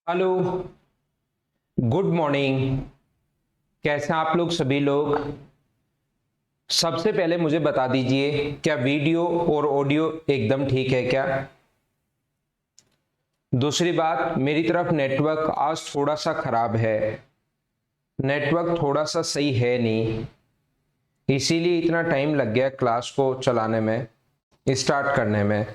Hello. Good morning. कैसे हैं आप लोग सभी लोग? सबसे पहले मुझे बता दीजिए, क्या वीडियो और ऑडियो एकदम ठीक है क्या? दूसरी बात, मेरी तरफ नेटवर्क आज थोड़ा सा खराब है। नेटवर्क थोड़ा सा सही है नहीं, इसीलिए इतना टाइम लग गया क्लास को चलाने में, स्टार्ट करने में।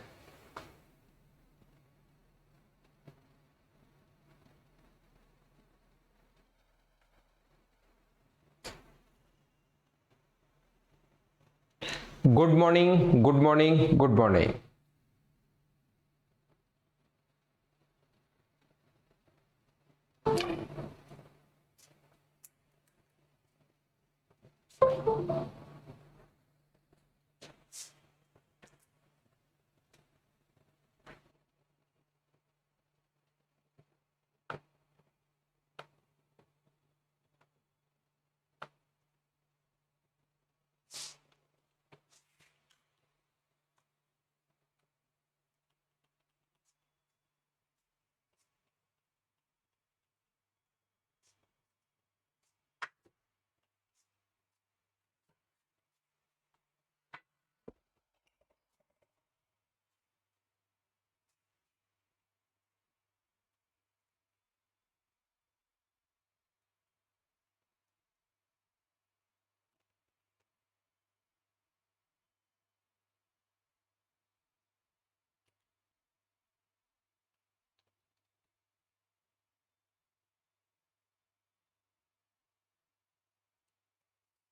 Good morning, good morning, good morning.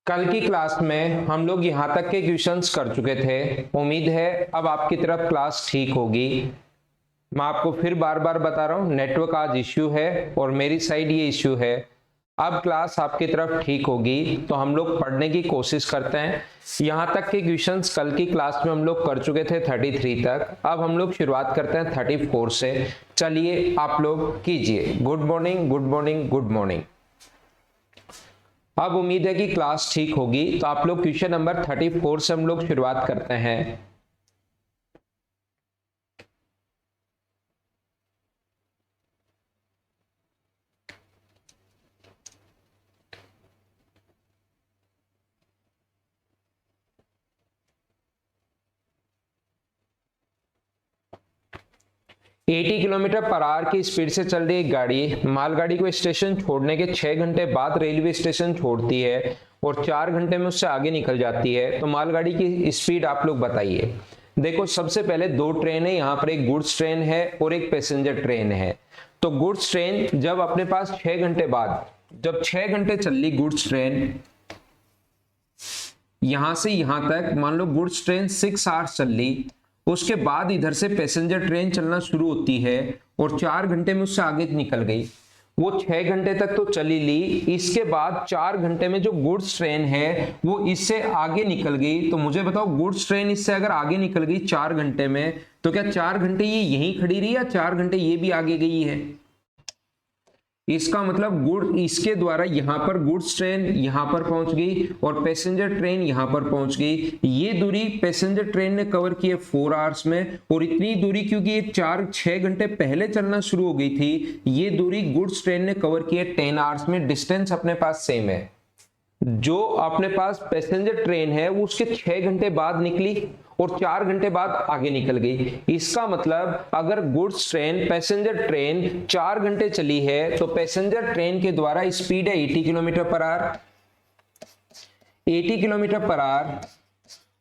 कल की क्लास में हम लोग यहाँ तक के क्वेश्चंस कर चुके थे। उम्मीद है अब आपकी तरफ क्लास ठीक होगी। मैं आपको फिर बार बार बता रहा हूँ, नेटवर्क आज इश्यू है और मेरी साइड ये इश्यू है। अब क्लास आपकी तरफ ठीक होगी तो हम लोग पढ़ने की कोशिश करते हैं। यहाँ तक के क्वेश्चंस कल की क्लास में हम लोग कर चुके थे 33 तक। अब हम लोग शुरुआत करते हैं 34 से। चलिए आप लोग कीजिए। Good morning, good morning, good morning. अब उम्मीद है कि क्लास ठीक होगी तो आप लोग क्वेश्चन नंबर 34 से हम लोग शुरुआत करते हैं। एटी किलोमीटर पर आवर की स्पीड से चल रही एक गाड़ी मालगाड़ी को स्टेशन छोड़ने के 6 घंटे बाद रेलवे स्टेशन छोड़ती है और 4 घंटे में उससे आगे निकल जाती है, तो मालगाड़ी की स्पीड आप लोग बताइए। देखो, सबसे पहले दो ट्रेन है, यहाँ पर एक गुड्स ट्रेन है और एक पैसेंजर ट्रेन है। तो गुड्स ट्रेन जब अपने पास 6 घंटे बाद, जब 6 घंटे चल रही गुड्स ट्रेन, यहां से यहां तक मान लो गुड्स ट्रेन 6 आवर्स चल रही, उसके बाद इधर से पैसेंजर ट्रेन चलना शुरू होती है और 4 घंटे में उससे आगे निकल गई। वो 6 घंटे तक तो चली ली, इसके बाद 4 घंटे में जो गुड्स ट्रेन है वो इससे आगे निकल गई। तो मुझे बताओ, गुड्स ट्रेन इससे अगर आगे निकल गई 4 घंटे में, तो क्या 4 घंटे ये यहीं खड़ी रही या 4 घंटे ये भी आगे गई है? इसका मतलब गुड इसके द्वारा यहां पर गुड्स ट्रेन यहां पर पहुंच गई और पैसेंजर ट्रेन यहां पर पहुंच गई। ये दूरी पैसेंजर ट्रेन ने कवर की है 4 आवर्स में, और इतनी दूरी क्योंकि ये 4-6 घंटे पहले चलना शुरू हो गई थी, ये दूरी गुड्स ट्रेन ने कवर की है 10 आवर्स में। डिस्टेंस अपने पास सेम है। जो अपने पास पैसेंजर ट्रेन है वो उसके 6 घंटे बाद निकली और 4 घंटे बाद आगे निकल गई। इसका मतलब अगर गुड्स ट्रेन पैसेंजर ट्रेन 4 घंटे चली है तो पैसेंजर ट्रेन के द्वारा स्पीड है 80 kilometre per hour, 80 kilometre per hour,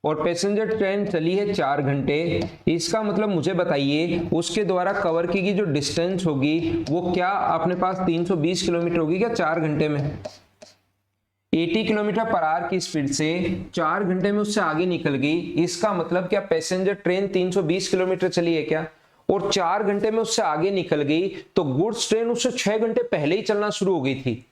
और पैसेंजर ट्रेन चली है 4 घंटे। इसका मतलब मुझे बताइए उसके द्वारा कवर की गई जो डिस्टेंस होगी वो क्या अपने पास 320 किलोमीटर होगी क्या 4 घंटे में? 80 किलोमीटर पर आवर की स्पीड से 4 घंटे में उससे आगे निकल गई। इसका मतलब क्या पैसेंजर ट्रेन 320 किलोमीटर चली है क्या, और 4 घंटे में उससे आगे निकल गई, तो गुड्स ट्रेन उससे 6 घंटे पहले ही चलना शुरू हो गई थी।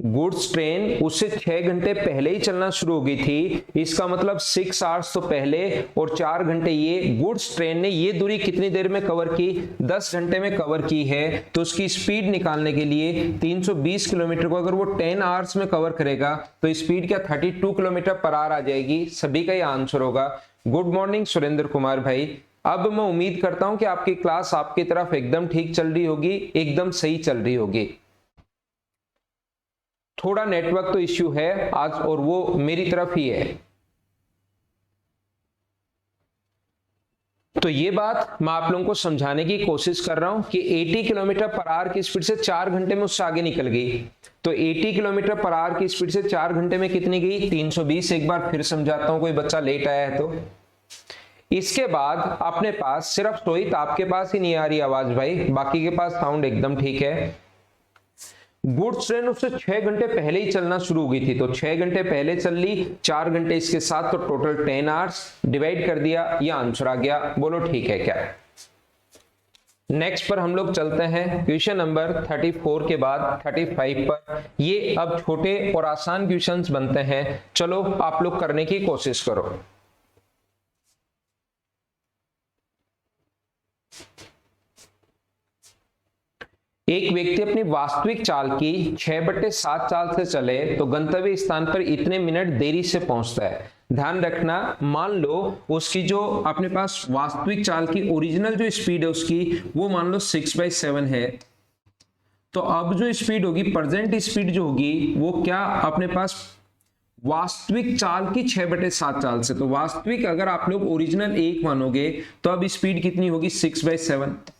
गुड्स ट्रेन उससे 6 घंटे पहले ही चलना शुरू हो गई थी। इसका मतलब 6 आवर्स तो पहले और 4 घंटे ये गुड्स ट्रेन ने ये दूरी कितनी देर में कवर की? 10 घंटे में कवर की है। तो उसकी स्पीड निकालने के लिए 320 किलोमीटर को अगर वो 10 आवर्स में कवर करेगा तो स्पीड क्या 32 किलोमीटर पर आवर आ जाएगी। सभी का ये आंसर होगा। गुड मॉर्निंग सुरेंद्र कुमार भाई, अब मैं उम्मीद करता हूं कि आपकी क्लास आपकी तरफ एकदम ठीक चल रही होगी, एकदम सही चल रही होगी। थोड़ा नेटवर्क तो इश्यू है आज, और वो मेरी तरफ ही है। तो ये बात मैं आप लोगों को समझाने की कोशिश कर रहा हूं कि 80 किलोमीटर पर आवर की स्पीड से 4 घंटे में उससे आगे निकल गई। तो 80 किलोमीटर पर आवर की स्पीड से 4 घंटे में कितनी गई? 320। एक बार फिर समझाता हूं, कोई बच्चा लेट आया है तो। इसके बाद अपने पास सिर्फ सोहित आपके पास ही नहीं आ रही आवाज भाई, बाकी के पास साउंड एकदम ठीक है। गुड्स ट्रेन उससे 6 घंटे पहले ही चलना शुरू हो गई थी, तो 6 घंटे पहले चल ली, 4 घंटे इसके साथ, तो टोटल 10 आवर्स डिवाइड कर दिया, ये आंसर आ गया। बोलो ठीक है क्या? नेक्स्ट पर हम लोग चलते हैं क्वेश्चन नंबर 34 के बाद 35 पर। ये अब छोटे और आसान क्वेश्चंस बनते हैं, चलो आप लोग करने की कोशिश करो। एक व्यक्ति अपनी वास्तविक चाल की 6/7 चाल से चले तो गंतव्य स्थान पर इतने मिनट देरी से पहुंचता है। ध्यान रखना, मान लो उसकी जो अपने पास वास्तविक चाल की ओरिजिनल जो स्पीड है उसकी, वो मान लो 6/7 है। तो अब जो स्पीड होगी, प्रेजेंट स्पीड जो होगी, वो क्या अपने पास वास्तविक चाल की 6/7 चाल से। तो वास्तविक अगर आप लोग ओरिजिनल 1 मानोगे तो अब स्पीड कितनी होगी? 6/7।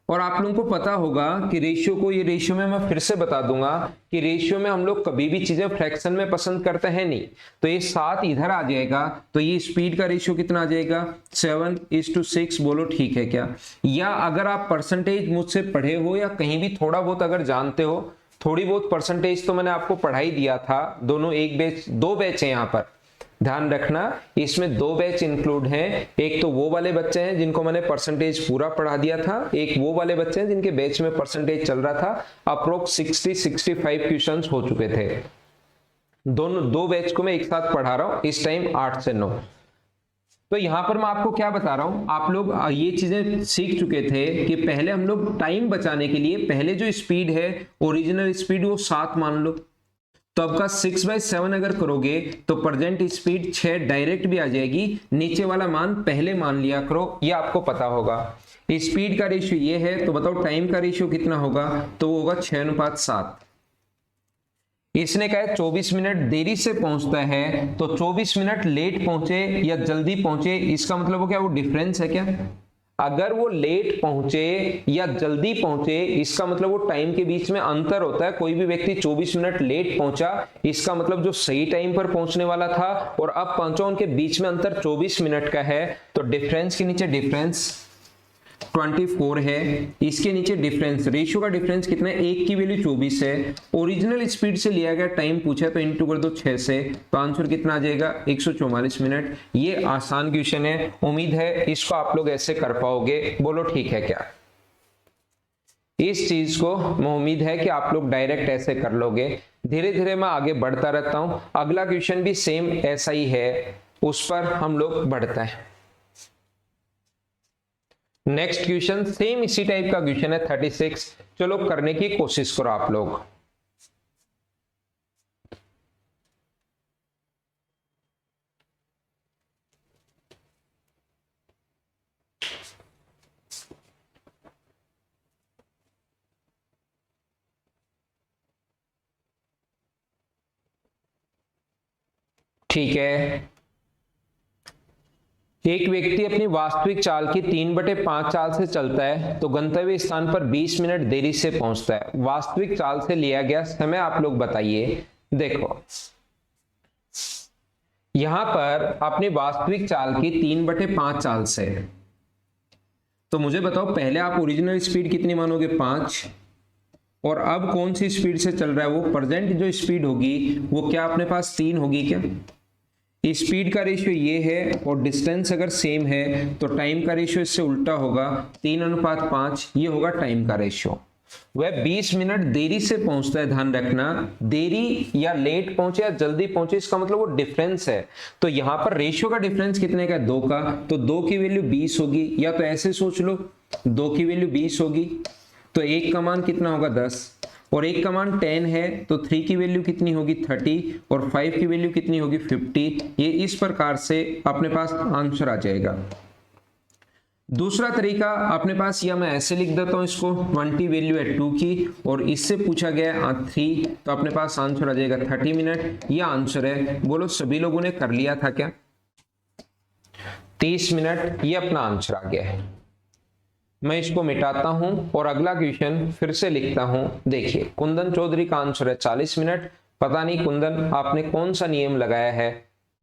और आप लोगों को पता होगा कि रेशियो को, ये रेशियो में मैं फिर से बता दूंगा कि रेशियो में हम लोग कभी भी चीजें फ्रैक्शन में पसंद करते हैं नहीं। तो ये 7 इधर आ जाएगा, तो ये स्पीड का रेशियो कितना आ जाएगा? 7:6। बोलो ठीक है क्या? या अगर आप परसेंटेज मुझसे पढ़े हो या कहीं भी थोड़ा बहुत अगर जानते हो, थोड़ी बहुत परसेंटेज तो मैंने आपको पढ़ाई दिया था। दोनों एक बैच, 2 बैच है यहाँ पर, ध्यान रखना। इसमें 2 बैच इंक्लूड हैं। एक तो वो वाले बच्चे हैं जिनको मैंने परसेंटेज पूरा पढ़ा दिया था, एक वो वाले बच्चे हैं जिनके बैच में परसेंटेज चल रहा था। अप्रोक्स 60-65 क्वेश्चंस हो चुके थे। दोनों 2 बैच को मैं एक साथ पढ़ा रहा हूं, इस टाइम 8 से 9। तो यहां पर मैं आपको क्या बता रहा हूं, आप लोग ये चीजें सीख चुके थे कि पहले हम लोग टाइम बचाने के लिए पहले जो स्पीड है ओरिजिनल स्पीड वो 7 मान लो। तो आपका 6/7 अगर करोगे तो प्रेजेंट स्पीड 6 डायरेक्ट भी आ जाएगी, नीचे वाला मान पहले मान लिया करो, ये आपको पता होगा। स्पीड का रेशियो ये है, तो बताओ टाइम का रेशियो कितना होगा? तो वो होगा 6:7। इसने कहा 24 मिनट देरी से पहुंचता है, तो 24 मिनट लेट पहुंचे या जल्दी पहुंचे, इसका मतलब वो क्या, वो डिफरेंस है क्या? अगर वो लेट पहुंचे या जल्दी पहुंचे, इसका मतलब वो टाइम के बीच में अंतर होता है। कोई भी व्यक्ति 24 मिनट लेट पहुंचा, इसका मतलब जो सही टाइम पर पहुंचने वाला था और अब पहुंचा, उनके बीच में अंतर 24 मिनट का है। तो डिफरेंस के नीचे डिफरेंस 24 है, इसके नीचे डिफरेंस, रेशियो का डिफरेंस कितना है? 1 की वैल्यू 24 है। ओरिजिनल स्पीड से लिया गया टाइम पूछा तो इंटू कर दो 6 से, तो आंसर कितना आ जाएगा? 144 मिनट। ये आसान क्वेश्चन है, उम्मीद है इसको आप लोग ऐसे कर पाओगे। बोलो ठीक है क्या? इस चीज को मैं उम्मीद है कि आप लोग डायरेक्ट ऐसे कर लोगे। धीरे धीरे मैं आगे बढ़ता रहता हूं, अगला क्वेश्चन भी सेम ऐसा ही है, उस पर हम लोग बढ़ते हैं। नेक्स्ट क्वेश्चन सेम इसी टाइप का क्वेश्चन है 36। चलो करने की कोशिश करो आप लोग। ठीक है, एक व्यक्ति अपनी वास्तविक चाल की 3/5 चाल से चलता है तो गंतव्य स्थान पर 20 मिनट देरी से पहुंचता है। वास्तविक चाल से लिया गया समय आप लोग बताइए। देखो यहां पर अपनी वास्तविक चाल की 3/5 चाल से, तो मुझे बताओ पहले आप ओरिजिनल स्पीड कितनी मानोगे? 5। और अब कौन सी स्पीड से चल रहा है? वो प्रेजेंट जो स्पीड होगी वो क्या अपने पास 3 होगी क्या? स्पीड का रेशियो ये है और डिस्टेंस अगर सेम है तो टाइम का रेशियो इससे उल्टा होगा, 3:5, ये होगा टाइम का रेशियो। वह 20 मिनट देरी से पहुंचता है। ध्यान रखना, देरी या लेट पहुंचे या जल्दी पहुंचे, इसका मतलब वो डिफरेंस है। तो यहां पर रेशियो का डिफरेंस कितने का? 2 का। तो 2 की वैल्यू 20 होगी, या तो ऐसे सोच लो 2 की वैल्यू 20 होगी तो 1 का मान कितना होगा? 10, और 1 का मान 10 है तो 3 की वैल्यू कितनी होगी? 30, और 5 की वैल्यू कितनी होगी? 50। ये इस प्रकार से अपने पास आंसर आ जाएगा। दूसरा तरीका अपने पास, या मैं ऐसे लिख देता हूं इसको, 20 वैल्यू है 2 की और इससे पूछा गया है 3, तो अपने पास आंसर आ जाएगा 30 मिनट। यह आंसर है। बोलो सभी लोगों ने कर लिया था क्या? 30 मिनट, ये अपना आंसर आ गया है। मैं इसको मिटाता हूं और अगला क्वेश्चन फिर से लिखता हूं। देखिए कुंदन चौधरी का आंसर है 40 मिनट। पता नहीं कुंदन आपने कौन सा नियम लगाया है,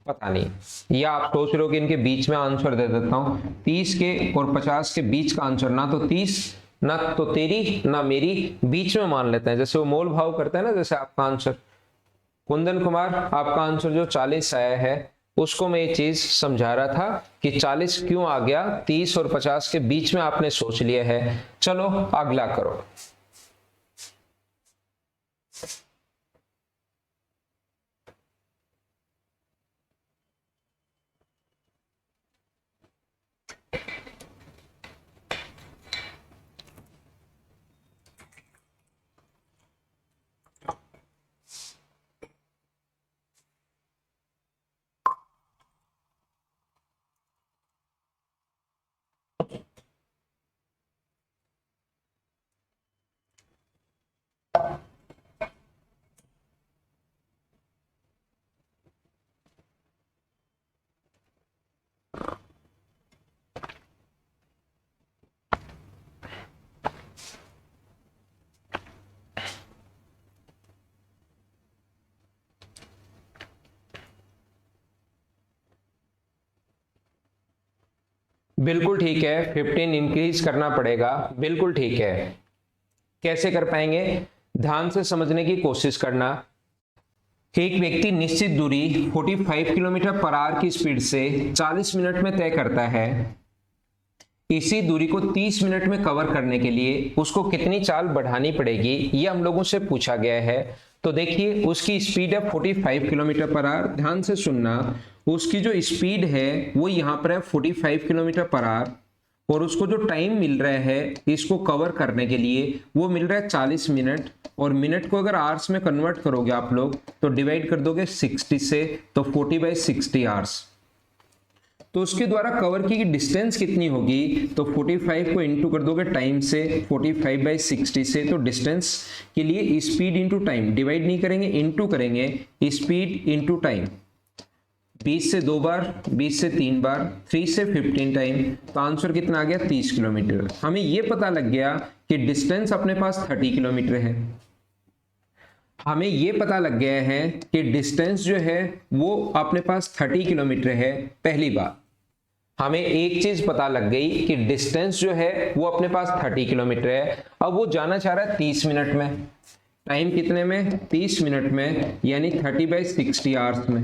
पता नहीं, या आप सोच रहे हो कि इनके बीच में आंसर दे देता हूं। 30 के और 50 के बीच का आंसर, ना तो 30 ना तो तेरी ना मेरी, बीच में मान लेते हैं, जैसे वो मोल भाव करते हैं ना, जैसे आपका आंसर। कुंदन कुमार आपका आंसर जो 40 आया है, उसको मैं ये चीज समझा रहा था कि 40 क्यों आ गया, 30 और 50 के बीच में आपने सोच लिया है। चलो अगला करो। बिल्कुल ठीक है, 15 इंक्रीज करना पड़ेगा, बिल्कुल ठीक है। कैसे कर पाएंगे? ध्यान से समझने की कोशिश करना। एक व्यक्ति निश्चित दूरी 45 किलोमीटर पर आवर की स्पीड से 40 मिनट में तय करता है। इसी दूरी को 30 मिनट में कवर करने के लिए उसको कितनी चाल बढ़ानी पड़ेगी, ये हम लोगों से पूछा गया है। तो देखिए उसकी स्पीड है 45 किलोमीटर पर आवर। ध्यान से सुनना, उसकी जो स्पीड है वो यहाँ पर है 45 किलोमीटर पर आवर, और उसको जो टाइम मिल रहा है इसको कवर करने के लिए वो मिल रहा है 40 मिनट। और मिनट को अगर आवर्स में कन्वर्ट करोगे आप लोग तो डिवाइड कर दोगे 60 से, तो 40/60 आवर्स। तो उसके द्वारा कवर की डिस्टेंस कितनी होगी, तो 45 को इंटू कर दोगे टाइम से, 45/60 से, तो डिस्टेंस के लिए स्पीड इंटू टाइम, डिवाइड नहीं करेंगे, इंटू करेंगे, स्पीड इंटू टाइम। 20 से 2 बार, 20 से 3 बार, 3 से 15 टाइम, तो आंसर कितना आ गया 30 किलोमीटर। हमें यह पता लग गया कि डिस्टेंस अपने पास 30 किलोमीटर है। हमें यह पता लग गया है कि डिस्टेंस जो है वो अपने पास 30 किलोमीटर है। पहली बात हमें एक चीज पता लग गई कि डिस्टेंस जो है वो अपने पास 30 किलोमीटर है। अब वो जाना चाह रहा है 30 मिनट में, टाइम कितने में, 30 मिनट में, यानी 30/60 आवर्स में।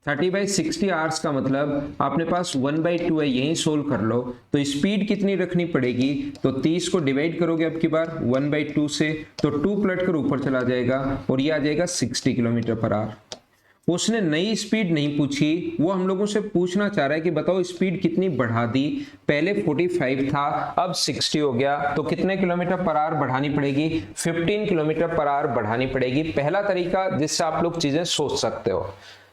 30/60 आवर्स का मतलब अपने पास 1/2 है, यही सोल्व कर लो। तो स्पीड कितनी रखनी पड़ेगी, तो 30 को डिवाइड करोगे अब की बार 1/2 से, तो 2 पलट कर ऊपर चला जाएगा और ये आ जाएगा 60 किलोमीटर पर आवर। उसने नई स्पीड नहीं पूछी, वो हम लोगों से पूछना चाह रहा है कि बताओ स्पीड कितनी बढ़ा दी। पहले 45 था, अब 60 हो गया, तो कितने किलोमीटर पर आवर बढ़ानी पड़ेगी, 15 किलोमीटर पर आवर बढ़ानी पड़ेगी। पहला तरीका जिससे आप लोग चीजें सोच सकते हो।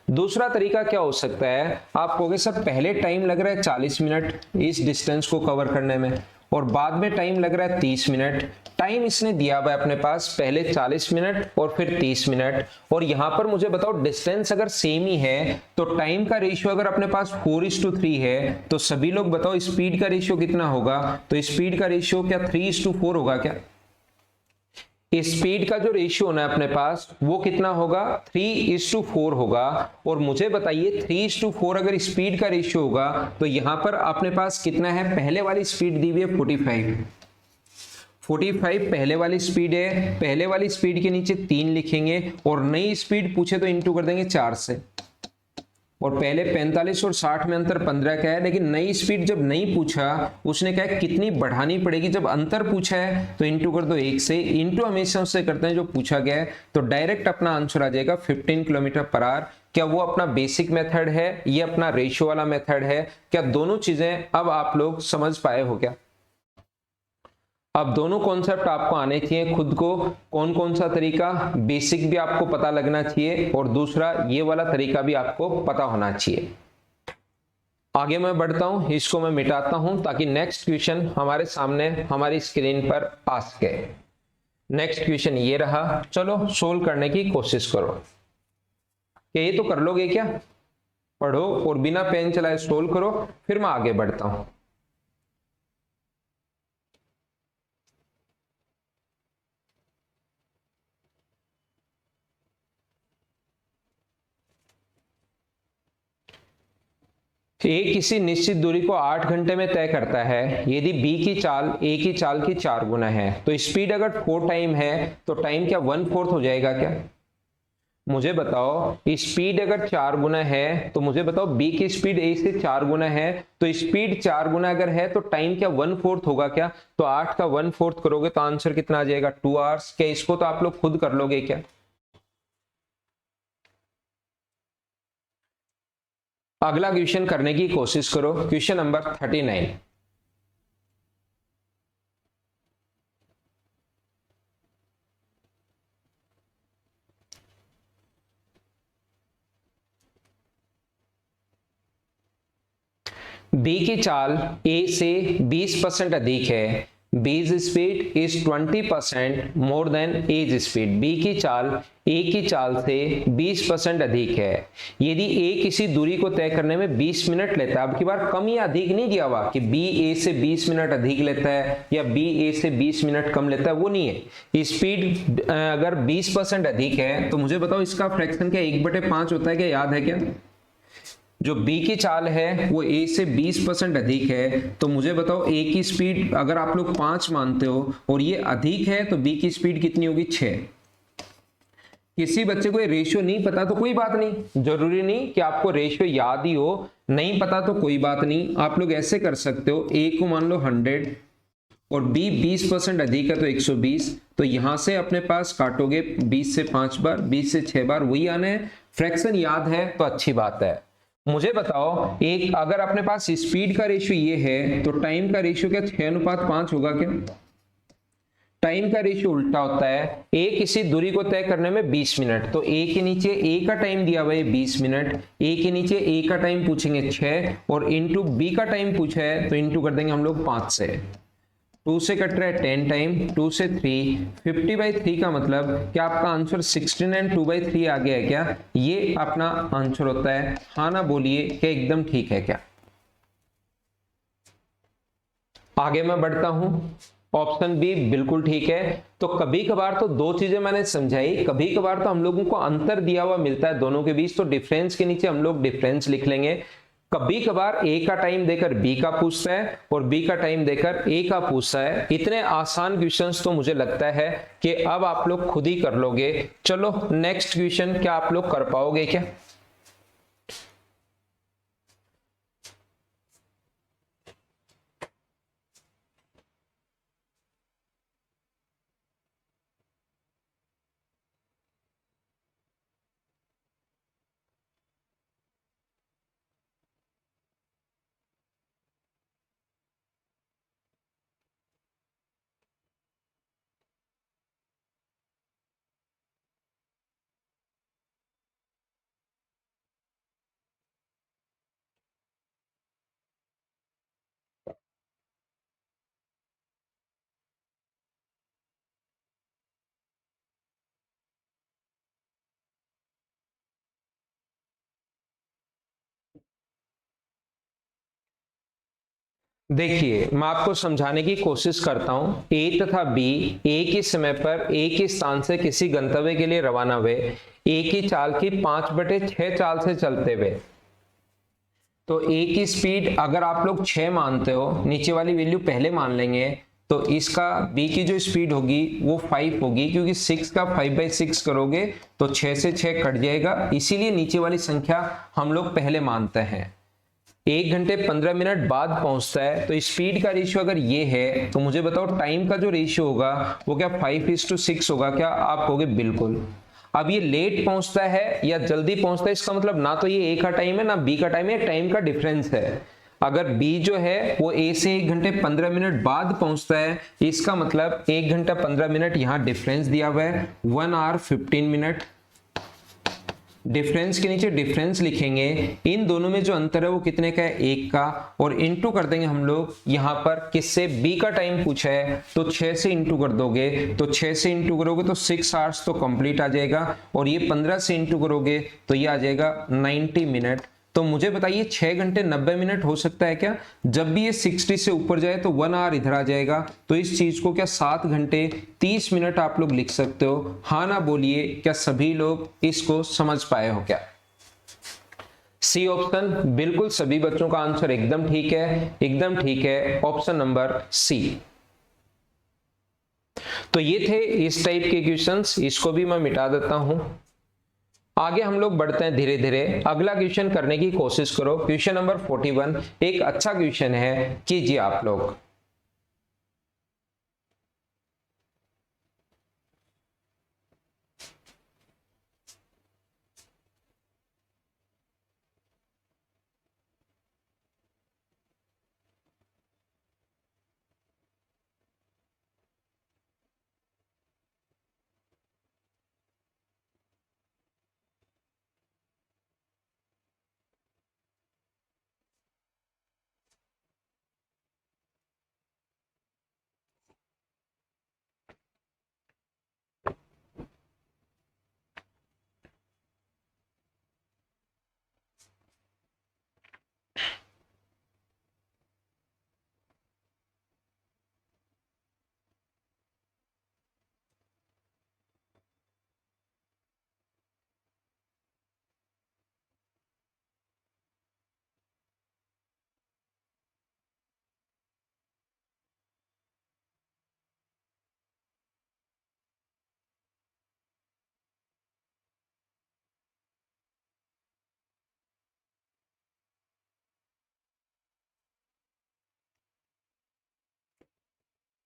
दूसरा तरीका क्या हो सकता है, आप कहोगे सर पहले टाइम लग रहा है 40 मिनट इस डिस्टेंस को कवर करने में, और बाद में टाइम लग रहा है 30 मिनट। टाइम इसने दिया हुआ है अपने पास, पहले 40 मिनट और फिर 30 मिनट। और यहां पर मुझे बताओ डिस्टेंस अगर सेम ही है तो टाइम का रेशियो अगर अपने पास 4:3 है, तो सभी लोग बताओ स्पीड का रेशियो कितना होगा। तो स्पीड का रेशियो क्या 3:4 होगा क्या? स्पीड का जो रेशियो होना है अपने पास वो कितना होगा, 3:4 होगा। और मुझे बताइए 3:4 अगर स्पीड का रेशियो होगा तो यहां पर अपने पास कितना है, पहले वाली स्पीड दी हुई है 45 पहले वाली स्पीड है, पहले वाली स्पीड के नीचे 3 लिखेंगे, और नई स्पीड पूछे तो इंटू कर देंगे 4 से। और पहले 45 और 60 में अंतर 15 का है, लेकिन नई स्पीड जब नहीं पूछा उसने कहा कितनी बढ़ानी पड़ेगी, जब अंतर पूछा है तो इंटू कर दो 1 से। इंटू हमेशा उससे करते हैं जो पूछा गया है, तो डायरेक्ट अपना आंसर आ जाएगा 15 किलोमीटर पर आवर। क्या वो अपना बेसिक मेथड है, ये अपना रेशियो वाला मेथड है? क्या दोनों चीजें अब आप लोग समझ पाए हो क्या? अब दोनों कॉन्सेप्ट आपको आने चाहिए खुद को। कौन कौन सा तरीका, बेसिक भी आपको पता लगना चाहिए और दूसरा ये वाला तरीका भी आपको पता होना चाहिए। आगे मैं बढ़ता हूं, इसको मैं मिटाता हूं ताकि नेक्स्ट क्वेश्चन हमारे सामने हमारी स्क्रीन पर आ सके। नेक्स्ट क्वेश्चन ये रहा, चलो सोल्व करने की कोशिश करो। क्या ये तो कर लोगे क्या? पढ़ो और बिना पेन चलाए सोल्व करो, फिर मैं आगे बढ़ता हूं। ए किसी निश्चित दूरी को 8 घंटे में तय करता है यदि बी की चाल ए की चाल की 4 गुना है। तो स्पीड अगर 4 टाइम है तो टाइम क्या 1/4 हो जाएगा क्या? मुझे बताओ, स्पीड अगर 4 गुना है तो मुझे बताओ बी की स्पीड ए से 4 गुना है, तो स्पीड 4 गुना अगर है तो टाइम क्या 1/4 होगा क्या? तो 8 का 1/4 करोगे तो आंसर कितना आ जाएगा? 2 आवर्स। क्या इसको तो आप लोग खुद कर लोगे क्या? अगला क्वेश्चन करने की कोशिश करो, क्वेश्चन नंबर 39। बी की चाल ए से 20% अधिक है, B's speed is 20% more than A's speed. B की चाल ए की चाल से 20% अधिक है यदि ए किसी दूरी को तय करने में 20 मिनट लेता है। अब की बार कम या अधिक नहीं दिया हुआ कि बी ए से 20 मिनट अधिक लेता है या बी ए से 20 मिनट कम लेता है, वो नहीं है। स्पीड अगर 20% अधिक है तो मुझे बताओ इसका फ्रैक्शन क्या 1/5 होता है क्या? याद है क्या? जो B की चाल है वो A से 20% अधिक है, तो मुझे बताओ A की स्पीड अगर आप लोग 5 मानते हो और ये अधिक है तो B की स्पीड कितनी होगी? 6। किसी बच्चे को ये रेशियो नहीं पता तो कोई बात नहीं, जरूरी नहीं कि आपको रेशियो याद ही हो, नहीं पता तो कोई बात नहीं। आप लोग ऐसे कर सकते हो, A को मान लो 100 और B 20% अधिक है तो 120, तो यहां से अपने पास काटोगे 20 से 5 बार, 20 से 6 बार, वही आना है। फ्रैक्शन याद है तो अच्छी बात है। मुझे बताओ, एक अगर अपने पास स्पीड का रेशियो ये है तो टाइम का रेशियो क्या 6:5 होगा क्या? टाइम का रेशियो उल्टा होता है। ए किसी दूरी को तय करने में 20 मिनट, तो ए के नीचे ए का टाइम दिया हुआ है 20 मिनट, ए के नीचे ए का टाइम पूछेंगे 6 और इंटू बी का टाइम पूछा है तो इंटू कर देंगे हम लोग 5 से। 2 से कट रहा है 10 टाइम, 2 से 3, 50/3 का मतलब क्या आपका आंसर 16 एंड 2/3 आ गया है क्या? ये अपना आंसर होता है। हाँ ना बोलिए, क्या एकदम ठीक है क्या? आगे मैं बढ़ता हूं, ऑप्शन बी बिल्कुल ठीक है। तो कभी कभार तो दो चीजें मैंने समझाई, कभी कभार तो हम लोगों को अंतर दिया हुआ मिलता है दोनों के बीच, तो डिफरेंस के नीचे हम लोग डिफरेंस लिख लेंगे। कभी कभार ए का टाइम देकर बी का पूछता है और बी का टाइम देकर ए का पूछता है। इतने आसान क्वेश्चंस तो मुझे लगता है कि अब आप लोग खुद ही कर लोगे। चलो नेक्स्ट क्वेश्चन, क्या आप लोग कर पाओगे क्या? देखिए मैं आपको समझाने की कोशिश करता हूं। ए तथा बी एक ही समय पर एक ही स्थान से किसी गंतव्य के लिए रवाना हुए, एक ही चाल की 5/6 चाल से चलते हुए। तो ए की स्पीड अगर आप लोग 6 मानते हो, नीचे वाली वैल्यू पहले मान लेंगे, तो इसका बी की जो स्पीड होगी वो 5 होगी, क्योंकि 6 का 5/6 करोगे तो 6 से 6 कट जाएगा, इसीलिए नीचे वाली संख्या हम लोग पहले मानते हैं। 1 घंटे 15 मिनट बाद पहुंचता है, तो स्पीड का रेशियो अगर ये है तो मुझे बताओ टाइम का जो रेशियो होगा वो क्या 5:6 होगा क्या? आप कहोगे बिल्कुल। अब ये लेट पहुंचता है या जल्दी पहुंचता है, इसका मतलब ना तो ये ए का टाइम है ना बी का टाइम है, टाइम का डिफरेंस है। अगर बी जो है वो ए से 1 घंटे 15 मिनट बाद पहुंचता है, इसका मतलब 1 घंटा 15 मिनट यहां डिफरेंस दिया हुआ है, 1 आवर 15 मिनट। डिफरेंस के नीचे डिफरेंस लिखेंगे, इन दोनों में जो अंतर है वो कितने का है, 1 का, और इंटू कर देंगे हम लोग यहाँ पर किससे, बी का टाइम पूछा है तो 6 से इंटू कर दोगे, तो 6 से इंटू करोगे तो 6 आवर्स तो कंप्लीट आ जाएगा, और ये 15 से इंटू करोगे तो ये आ जाएगा 90 मिनट। तो मुझे बताइए 6 घंटे 90 मिनट हो सकता है क्या? जब भी ये 60 से ऊपर जाए तो 1 आवर इधर आ जाएगा, तो इस चीज को क्या 7 घंटे 30 मिनट आप लोग लिख सकते हो? हाँ ना बोलिए, क्या सभी लोग इसको समझ पाए हो क्या? सी ऑप्शन, बिल्कुल सभी बच्चों का आंसर एकदम ठीक है, एकदम ठीक है, ऑप्शन नंबर सी। तो ये थे इस टाइप के क्वेश्चंस, इसको भी मैं मिटा देता हूं। आगे हम लोग बढ़ते हैं धीरे धीरे, अगला क्वेश्चन करने की कोशिश करो। क्वेश्चन नंबर 41 एक अच्छा क्वेश्चन है, कीजिए आप लोग।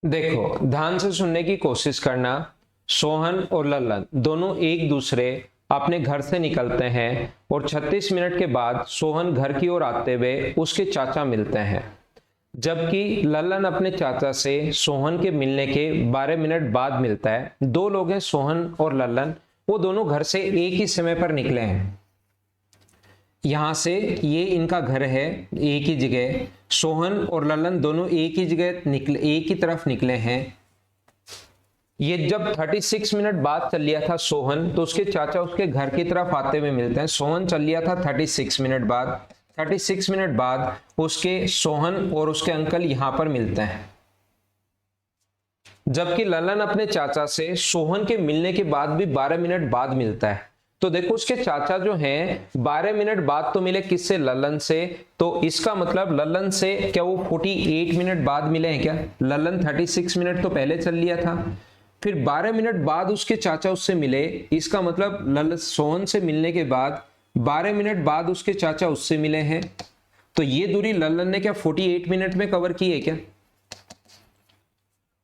देखो ध्यान से सुनने की कोशिश करना। सोहन और लल्लन दोनों एक दूसरे अपने घर से निकलते हैं और 36 मिनट के बाद सोहन घर की ओर आते हुए उसके चाचा मिलते हैं, जबकि लल्लन अपने चाचा से सोहन के मिलने के 12 मिनट बाद मिलता है। दो लोग हैं सोहन और लल्लन, वो दोनों घर से एक ही समय पर निकले हैं। यहां से ये इनका घर है एक ही जगह, सोहन और लल्लन दोनों एक ही जगह निकले, एक ही तरफ निकले हैं। ये जब 36 मिनट बाद चल लिया था सोहन, तो उसके चाचा उसके घर की तरफ आते हुए मिलते हैं। सोहन चल लिया था 36 मिनट बाद, 36 मिनट बाद उसके सोहन और उसके अंकल यहां पर मिलते हैं, जबकि लल्लन अपने चाचा से सोहन के मिलने के बाद भी 12 मिनट बाद मिलता है। तो देखो उसके चाचा जो हैं 12 मिनट बाद तो मिले किससे, लल्लन से, तो इसका मतलब लल्लन से क्या वो 48 मिनट बाद मिले हैं क्या? लल्लन 36 मिनट तो पहले चल लिया था, फिर 12 मिनट बाद उसके चाचा उससे मिले, इसका मतलब लल्लन सोहन से मिलने के बाद 12 मिनट बाद उसके चाचा उससे मिले हैं। तो ये दूरी लल्लन ने क्या 48 मिनट में कवर की है क्या?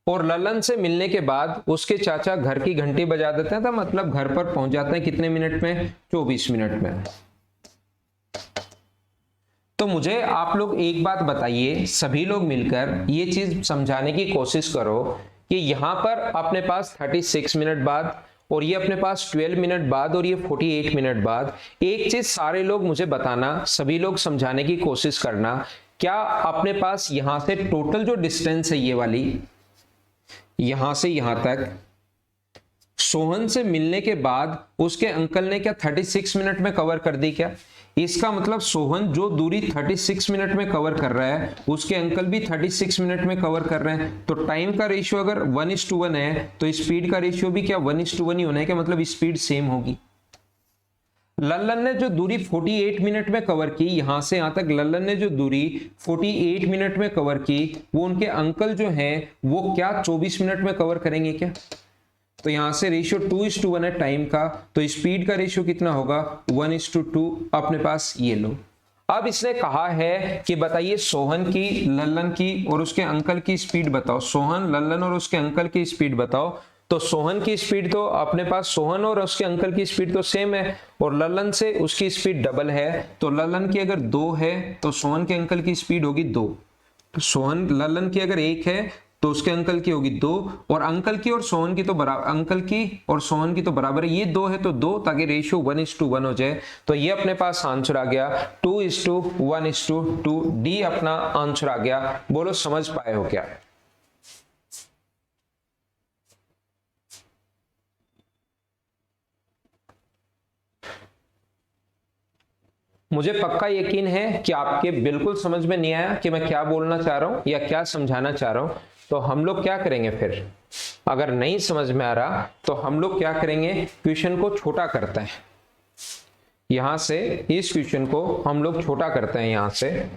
और लल्लन से मिलने के बाद उसके चाचा घर की घंटी बजा देते हैं, तो मतलब घर पर पहुंच जाते हैं कितने मिनट में, 24 मिनट में। तो मुझे आप लोग एक बात बताइए, सभी लोग मिलकर ये चीज समझाने की कोशिश करो कि यहां पर अपने पास 36 मिनट बाद और ये अपने पास 12 मिनट बाद और ये 48 मिनट बाद, एक चीज सारे लोग मुझे बताना, सभी लोग समझाने की कोशिश करना, क्या अपने पास यहां से टोटल जो डिस्टेंस है ये वाली, यहां से यहां तक सोहन से मिलने के बाद उसके अंकल ने क्या 36 मिनट में कवर कर दी क्या? इसका मतलब सोहन जो दूरी 36 मिनट में कवर कर रहा है उसके अंकल भी 36 मिनट में कवर कर रहे हैं। तो टाइम का रेशियो अगर 1:1 है तो स्पीड का रेशियो भी क्या 1:1 ही होना है, क्या मतलब स्पीड सेम होगी। लल्लन ने जो दूरी 48 मिनट में कवर की, यहां से यहां तक लल्लन ने जो दूरी 48 मिनट में कवर की, वो उनके अंकल जो हैं वो क्या 24 मिनट में कवर करेंगे क्या? तो यहां से रेशियो 2:1 है टाइम का, तो स्पीड का रेशियो कितना होगा 1:2 अपने पास ये लो। अब इसने कहा है कि बताइए सोहन की, लल्लन की और उसके अंकल की स्पीड बताओ। सोहन, लल्लन और उसके अंकल की स्पीड बताओ। तो सोहन की स्पीड तो अपने पास, सोहन और उसके अंकल की स्पीड तो सेम है और लल्लन से उसकी स्पीड डबल है। तो लल्लन की अगर 2 है तो सोहन के अंकल की स्पीड होगी 2। तो सोहन, लल्लन की अगर 1 है तो उसके अंकल की होगी 2, और अंकल की और सोहन की तो बराबर, अंकल की और सोहन की तो बराबर है, ये 2 है तो 2, ताकि रेशियो 1:1 हो जाए। तो ये अपने पास आंसर आ गया 2:1:2, डी अपना आंसर आ गया। बोलो समझ पाए हो क्या? मुझे पक्का यकीन है कि आपके बिल्कुल समझ में नहीं आया कि मैं क्या बोलना चाह रहा हूं या क्या समझाना चाह रहा हूं। तो हम लोग क्या करेंगे फिर, अगर नहीं समझ में आ रहा तो हम लोग क्या करेंगे, क्वेश्चन को छोटा करते हैं। यहां से इस क्वेश्चन को हम लोग छोटा करते हैं। यहां से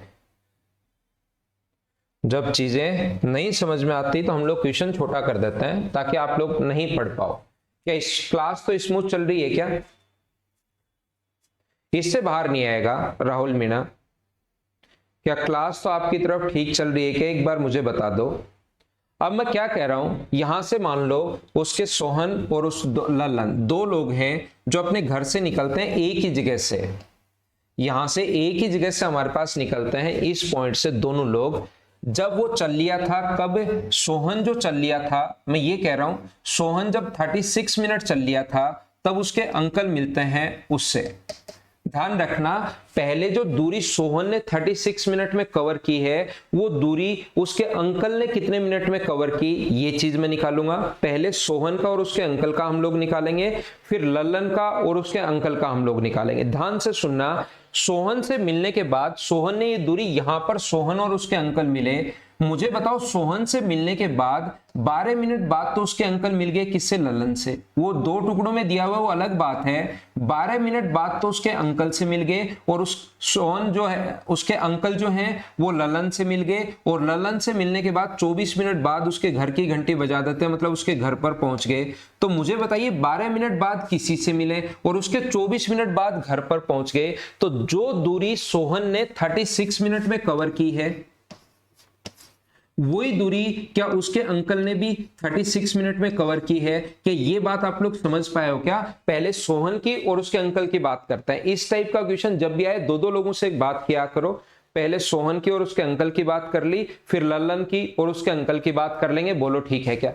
जब चीजें नहीं समझ में आती तो हम लोग क्वेश्चन छोटा कर देते हैं ताकि आप लोग नहीं पढ़ पाओ। क्या इस क्लास तो स्मूथ चल रही है क्या? इससे बाहर नहीं आएगा राहुल मीणा? क्या क्लास तो आपकी तरफ ठीक चल रही है क्या? एक बार मुझे बता दो। अब मैं क्या कह रहा हूं, यहां से मान लो उसके सोहन और उस ललन 2 लोग हैं जो अपने घर से निकलते हैं एक ही जगह से। यहां से एक ही जगह से हमारे पास निकलते हैं इस पॉइंट से दोनों लोग। जब वो चल लिया था, कब? सोहन जो चल लिया था, मैं ये कह रहा हूं सोहन जब 36 मिनट चल लिया था तब उसके अंकल मिलते हैं उससे। ध्यान रखना, पहले जो दूरी सोहन ने 36 मिनट में कवर की है वो दूरी उसके अंकल ने कितने मिनट में कवर की, ये चीज मैं निकालूंगा। पहले सोहन का और उसके अंकल का हम लोग निकालेंगे, फिर लल्लन का और उसके अंकल का हम लोग निकालेंगे। ध्यान से सुनना, सोहन से मिलने के बाद सोहन ने ये दूरी, यहां पर सोहन और उसके अंकल मिले। मुझे बताओ सोहन से मिलने के बाद 12 मिनट बाद तो उसके अंकल मिल गए किससे? ललन से। वो 2 टुकड़ों में दिया हुआ वो अलग बात है, 12 मिनट बाद तो उसके अंकल से मिल गए, और उस सोहन जो है उसके अंकल जो हैं वो ललन से मिल गए, और ललन से मिलने के बाद 24 मिनट बाद उसके घर की घंटी बजा देते हैं, मतलब उसके घर पर पहुंच गए। तो मुझे बताइए 12 मिनट बाद किसी से मिले और उसके 24 मिनट बाद घर पर पहुंच गए, तो जो दूरी सोहन ने 36 मिनट में कवर की है वही दूरी क्या उसके अंकल ने भी 36 मिनट में कवर की है? क्या ये बात आप लोग समझ पाए हो क्या? पहले सोहन की और उसके अंकल की बात करते हैं। इस टाइप का क्वेश्चन जब भी आए 2-2 लोगों से एक बात किया करो। पहले सोहन की और उसके अंकल की बात कर ली, फिर लल्लन की और उसके अंकल की बात कर लेंगे। बोलो ठीक है क्या?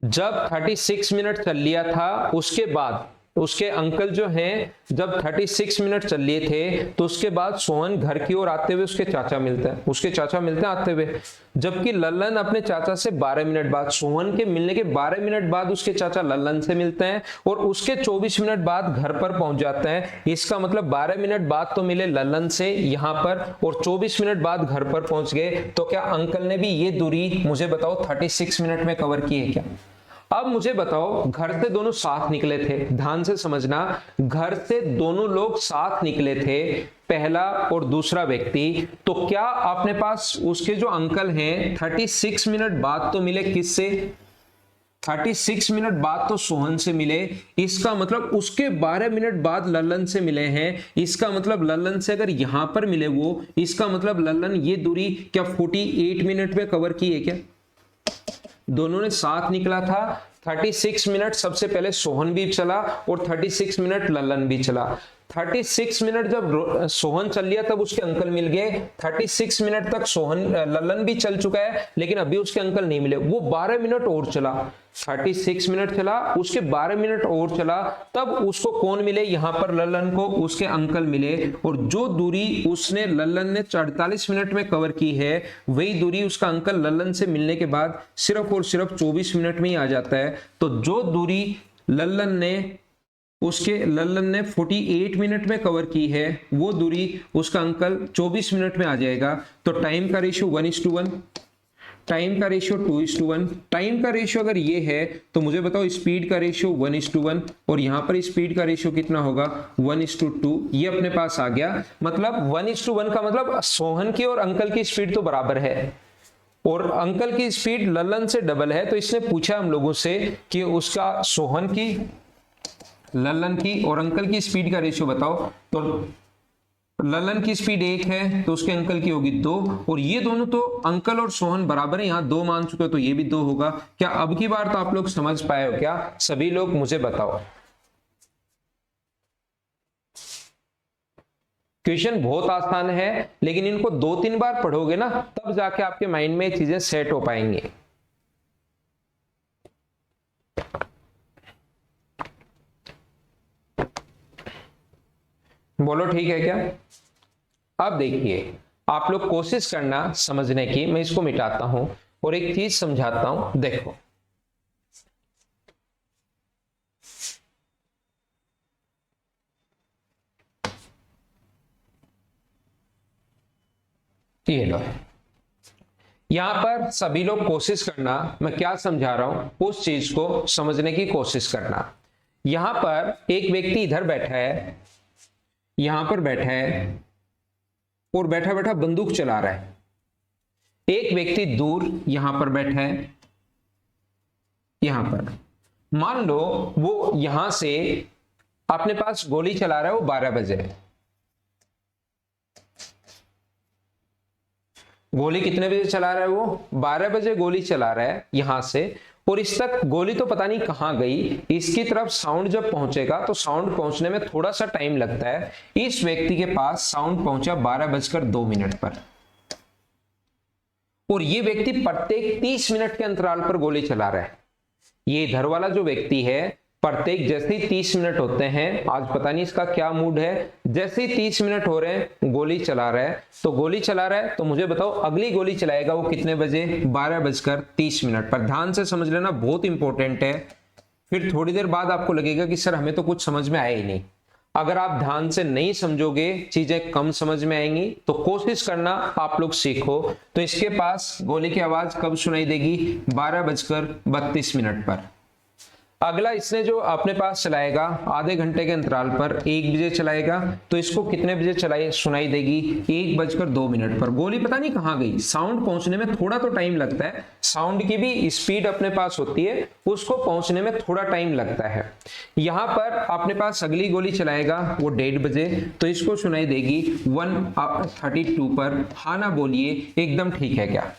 जब 36 मिनट चल लिया था उसके बाद उसके अंकल जो हैं जब 36 मिनट चल लिए थे तो उसके बाद सोहन घर की ओर आते हुए उसके चाचा मिलते हैं आते हुए, जबकि लल्लन अपने चाचा से 12 मिनट बाद, सोहन के मिलने के 12 मिनट बाद उसके चाचा लल्लन से मिलते हैं और उसके 24 मिनट बाद घर पर पहुंच जाते हैं। इसका मतलब 12 मिनट बाद तो मिले लल्लन से यहां पर और 24 मिनट बाद घर पर पहुंच गए। तो क्या अंकल ने भी ये दूरी मुझे बताओ 36 मिनट में कवर की है क्या? अब मुझे बताओ, घर से दोनों साथ निकले थे, ध्यान से समझना, घर से दोनों लोग साथ निकले थे, पहला और दूसरा व्यक्ति। तो क्या आपने पास उसके जो अंकल हैं 36 मिनट बाद तो मिले किससे? 36 मिनट बाद तो सोहन से मिले। इसका मतलब उसके 12 मिनट बाद लल्लन से मिले हैं। इसका मतलब लल्लन से अगर यहां पर मिले वो, इसका मतलब लल्लन ये दूरी क्या 48 मिनट में कवर की है क्या? दोनों ने साथ निकला था, 36 मिनट सबसे पहले सोहन भी चला और 36 मिनट लल्लन भी चला। 36 मिनट जब सोहन चल लिया तब उसके अंकल मिल गए। 36 मिनट तक सोहन लल्लन भी चल चुका है लेकिन अभी उसके अंकल नहीं मिले। वो 12 मिनट और चला, 36 मिनट चला, उसके 12 मिनट और चला, तब उसको कौन मिले? यहां पर लल्लन को उसके अंकल मिले। और जो दूरी उसने लल्लन ने 48 मिनट में कवर की है वही दूरी उसका अंकल लल्लन से मिलने के बाद सिर्फ और सिर्फ 24 मिनट में ही आ जाता है। तो जो दूरी लल्लन ने 48 मिनट में कवर की है वो दूरी उसका अंकल 24 मिनट में आ जाएगा। तो टाइम का रेशियो 1:1, टाइम का रेशियो 2:1। टाइम का रेशियो अगर ये है तो मुझे बताओ स्पीड का रेशियो 1:1 और यहां पर स्पीड का रेशियो कितना होगा? 1:2। ये अपने पास आ गया। मतलब 1:1 का मतलब सोहन की और अंकल की स्पीड तो बराबर है और अंकल की स्पीड लल्लन से डबल है। तो इसने पूछा हम लोगों से कि उसका सोहन की, लल्लन की और अंकल की स्पीड का रेशियो बताओ। तो लल्लन की स्पीड 1 है तो उसके अंकल की होगी 2, और ये दोनों तो अंकल और सोहन बराबर है, यहां 2 मान चुके हो तो ये भी 2 होगा। क्या अब की बार तो आप लोग समझ पाए हो क्या? सभी लोग मुझे बताओ। क्वेश्चन बहुत आसान है, लेकिन इनको 2-3 बार पढ़ोगे ना तब जाके आपके माइंड में चीजें सेट हो पाएंगी। बोलो ठीक है क्या? अब देखिए, आप लोग कोशिश करना समझने की। मैं इसको मिटाता हूं और एक चीज समझाता हूं। देखो, ये लो, यहां पर सभी लोग कोशिश करना, मैं क्या समझा रहा हूं उस चीज को समझने की कोशिश करना। यहां पर एक व्यक्ति इधर बैठा है, यहां पर बैठा है और बैठा बैठा बंदूक चला रहा है। एक व्यक्ति दूर यहां पर बैठा है, यहां पर मान लो वो यहां से अपने पास गोली चला रहा है, वो 12 बजे। गोली कितने बजे चला रहा है? वो 12 बजे गोली चला रहा है यहां से, और इस तक गोली तो पता नहीं कहां गई। इसकी तरफ साउंड जब पहुंचेगा तो साउंड पहुंचने में थोड़ा सा टाइम लगता है। इस व्यक्ति के पास साउंड पहुंचा 12:02 पर, और ये व्यक्ति प्रत्येक 30 मिनट के अंतराल पर गोली चला रहा है। ये इधर वाला जो व्यक्ति है, प्रत्येक जैसे ही 30 मिनट होते हैं, आज पता नहीं इसका क्या मूड है, जैसे ही 30 मिनट हो रहे हैं गोली चला रहा है। तो गोली चला रहा है, तो मुझे बताओ अगली गोली चलाएगा वो कितने बजे? 12:30 पर। ध्यान से समझ लेना, बहुत इंपॉर्टेंट है। फिर थोड़ी देर बाद आपको लगेगा कि सर हमें तो कुछ समझ में आया ही नहीं। अगर आप ध्यान से नहीं समझोगे, चीजें कम समझ में आएंगी। तो कोशिश करना आप लोग सीखो। तो इसके पास गोली की आवाज कब सुनाई देगी? 12:32 पर। अगला इसने जो अपने पास चलाएगा आधे घंटे के अंतराल पर 1 बजे चलाएगा, तो इसको कितने बजे सुनाई देगी? 1:02 पर। गोली पता नहीं कहां गई, साउंड पहुंचने में थोड़ा तो टाइम लगता है। साउंड की भी स्पीड अपने पास होती है, उसको पहुंचने में थोड़ा टाइम लगता है। यहां पर अपने पास अगली गोली चलाएगा वो 1:30 बजे, तो इसको सुनाई देगी 1:32 पर। हाँ ना बोलिए, एकदम ठीक है क्या?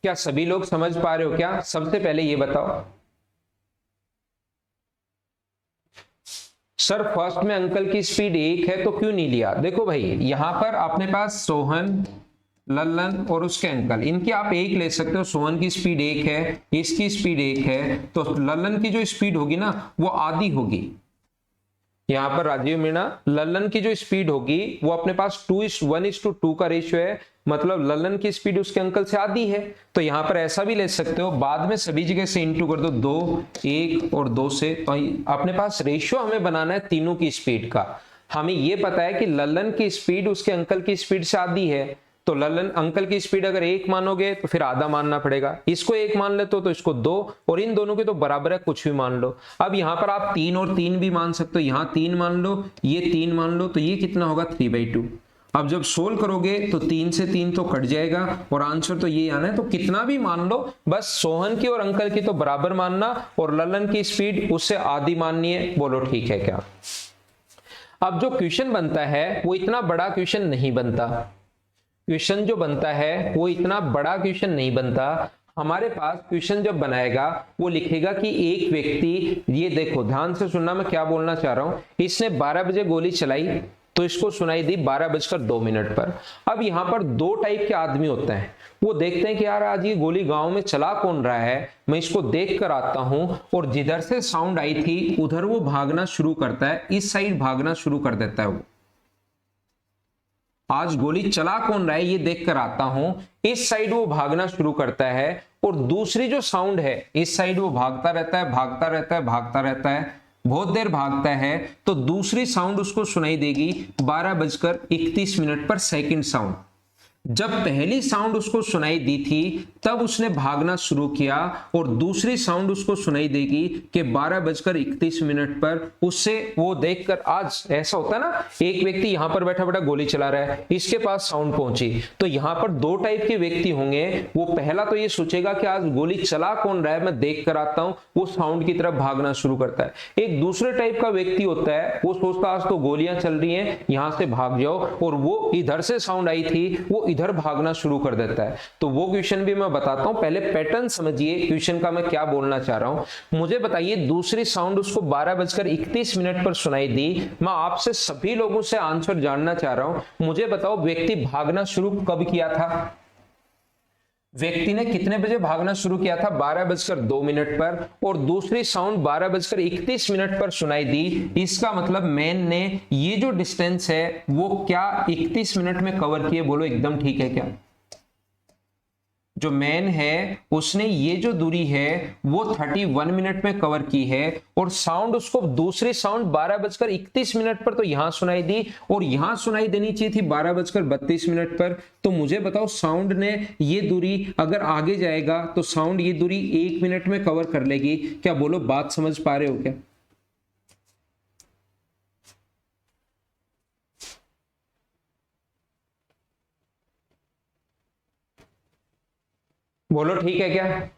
क्या सभी लोग समझ पा रहे हो क्या? सबसे पहले ये बताओ सर, फर्स्ट में अंकल की स्पीड 1 है तो क्यों नहीं लिया? देखो भाई, यहां पर अपने पास सोहन, लल्लन और उसके अंकल, इनकी आप 1 ले सकते हो। सोहन की स्पीड 1 है, इसकी स्पीड 1 है, तो लल्लन की जो स्पीड होगी ना वो आधी होगी। यहां पर राजीव मीणा, लल्लन की जो स्पीड होगी वो अपने पास 2:1:2 का रेशियो है, मतलब लल्लन की स्पीड उसके अंकल से आधी है। तो यहां पर ऐसा भी ले सकते हो, बाद में सभी जगह से इंटू कर दो, 2, 1 और 2 से। तो अपने पास रेशियो हमें बनाना है तीनों की स्पीड का। हमें यह पता है कि लल्लन की स्पीड उसके अंकल की स्पीड से आधी है, तो लल्लन अंकल की स्पीड अगर 1 मानोगे तो फिर आधा मानना पड़ेगा। इसको 1 मान लेते हो तो इसको 2, और इन दोनों के तो बराबर है, कुछ भी मान लो। अब यहां पर आप 3 और 3 भी मान सकते हो, यहां 3 मान लो, ये 3 मान लो, तो ये कितना होगा? 3/2। अब जब सोल्व करोगे तो 3 से 3 तो कट जाएगा और आंसर तो ये आना है। तो कितना भी मान लो, बस सोहन की और अंकल की तो बराबर मानना और लल्लन की स्पीड उससे आधी माननी है। बोलो ठीक है क्या? अब जो क्वेश्चन बनता है वो इतना बड़ा क्वेश्चन नहीं बनता। क्वेश्चन जो बनता है वो इतना बड़ा क्वेश्चन नहीं बनता। हमारे पास क्वेश्चन जब बनाएगा वो लिखेगा कि एक व्यक्ति, ये देखो ध्यान से सुनना मैं क्या बोलना चाह रहा हूं, इसने 12 बजे गोली चलाई तो इसको सुनाई दी 12:02 पर। अब यहां पर 2 टाइप के आदमी होते हैं, वो देखते हैं कि यार आज ये गोली गांव में चला कौन रहा है, मैं इसको देख कर आता हूं, और जिधर से साउंड आई थी उधर वो भागना शुरू करता है, इस साइड भागना शुरू कर देता है। वो आज गोली चला कौन रहा है ये देख कर आता हूं, इस साइड वो भागना शुरू करता है, और दूसरी जो साउंड है इस साइड वो भागता रहता है, भागता रहता है, भागता रहता है, बहुत देर भागता है। तो दूसरी साउंड उसको सुनाई देगी 12:31 पर सेकंड साउंड। जब पहली साउंड उसको सुनाई दी थी तब उसने भागना शुरू किया, और दूसरी साउंड उसको सुनाई देगी कि 12:31 पर। उससे वो देखकर, आज ऐसा होता है ना, एक व्यक्ति यहां पर बैठा बैठा गोली चला रहा है, इसके पास साउंड पहुंची, तो यहां पर 2 टाइप के व्यक्ति होंगे। वो पहला तो ये सोचेगा कि आज गोली चला कौन रहा है, मैं देख कर आता हूं, वो साउंड की तरफ भागना शुरू करता है। एक दूसरे टाइप का व्यक्ति होता है, वो सोचता आज तो गोलियां चल रही हैं, यहां से भाग जाओ, और वो इधर से साउंड आई थी वो इधर भागना शुरू कर देता है। तो वो क्वेश्चन भी मैं बताता हूं, पहले पैटर्न समझिए क्वेश्चन का मैं क्या बोलना चाह रहा हूं। मुझे बताइए दूसरी साउंड उसको 12:31 पर सुनाई दी। मैं आपसे सभी लोगों से आंसर जानना चाह रहा हूं, मुझे बताओ व्यक्ति भागना शुरू कब किया था? व्यक्ति ने कितने बजे भागना शुरू किया था? 12:02 पर, और दूसरी साउंड 12:31 पर सुनाई दी। इसका मतलब मैन ने ये जो डिस्टेंस है वो क्या 31 मिनट में कवर किए? बोलो एकदम ठीक है क्या? जो मैन है उसने ये जो दूरी है वो 31 मिनट में कवर की है, और साउंड उसको दूसरी साउंड 12:31 पर तो यहां सुनाई दी, और यहां सुनाई देनी चाहिए थी 12:32 पर। तो मुझे बताओ साउंड ने ये दूरी अगर आगे जाएगा तो साउंड ये दूरी 1 मिनट में कवर कर लेगी क्या? बोलो बात समझ पा रहे हो क्या? बोलो ठीक है क्या?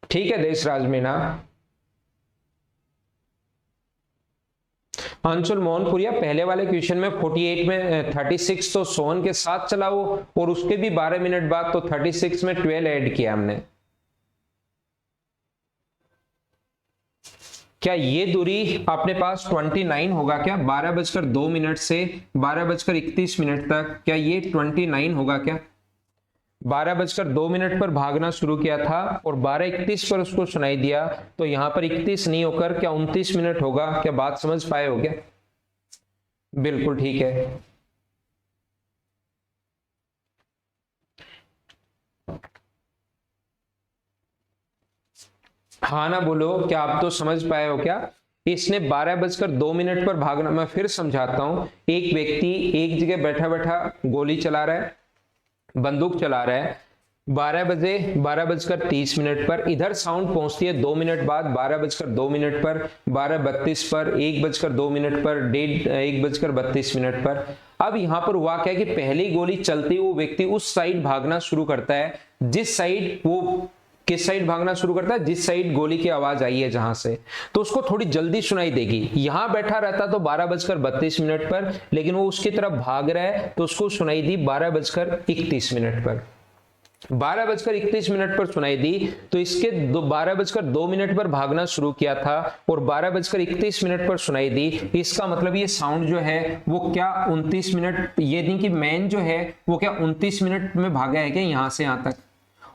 ठीक है देशराज मीना। अंशुल मोहनपुरिया, पहले वाले क्वेश्चन में 48 में 36 तो सोहन के साथ चला वो, और उसके भी 12 मिनट बाद, तो 36 में 12 ऐड किया हमने। क्या ये दूरी अपने पास 29 होगा क्या? 12:02 से 12:31 तक क्या ये 29 होगा क्या? 12:02 पर भागना शुरू किया था और 12:31 पर उसको सुनाई दिया, तो यहां पर 31 नहीं होकर क्या 29 मिनट होगा? क्या बात समझ पाए हो क्या? बिल्कुल ठीक है। हाँ ना बोलो, क्या आप तो समझ पाए हो क्या? इसने 12:02 पर भागना, मैं फिर समझाता हूं। एक व्यक्ति एक जगह बैठा बैठा गोली चला रहा है, बंदूक चला रहा है। 12:30 पर इधर साउंड पहुंचती है 2 मिनट बाद, 12:02 पर, 12:32 पर, 1:02 पर, 1:32 पर। अब यहां पर हुआ क्या कि पहली गोली चलती वो व्यक्ति उस साइड भागना शुरू करता है, जिस साइड वो किस साइड भागना शुरू करता है? जिस साइड गोली की आवाज आई है जहां से, तो उसको थोड़ी जल्दी सुनाई देगी। यहां बैठा रहता तो 12:32 पर, लेकिन वो उसकी तरफ भाग रहा है तो उसको सुनाई दी 12:31 पर। 12:31 पर सुनाई दी, तो इसके 12:02 पर भागना शुरू किया था और 12:31 पर सुनाई दी। इसका मतलब ये साउंड जो है वो क्या 29 मिनट, ये नहीं कि मैन जो है वो क्या 29 मिनट में भागा है क्या यहां से यहां तक?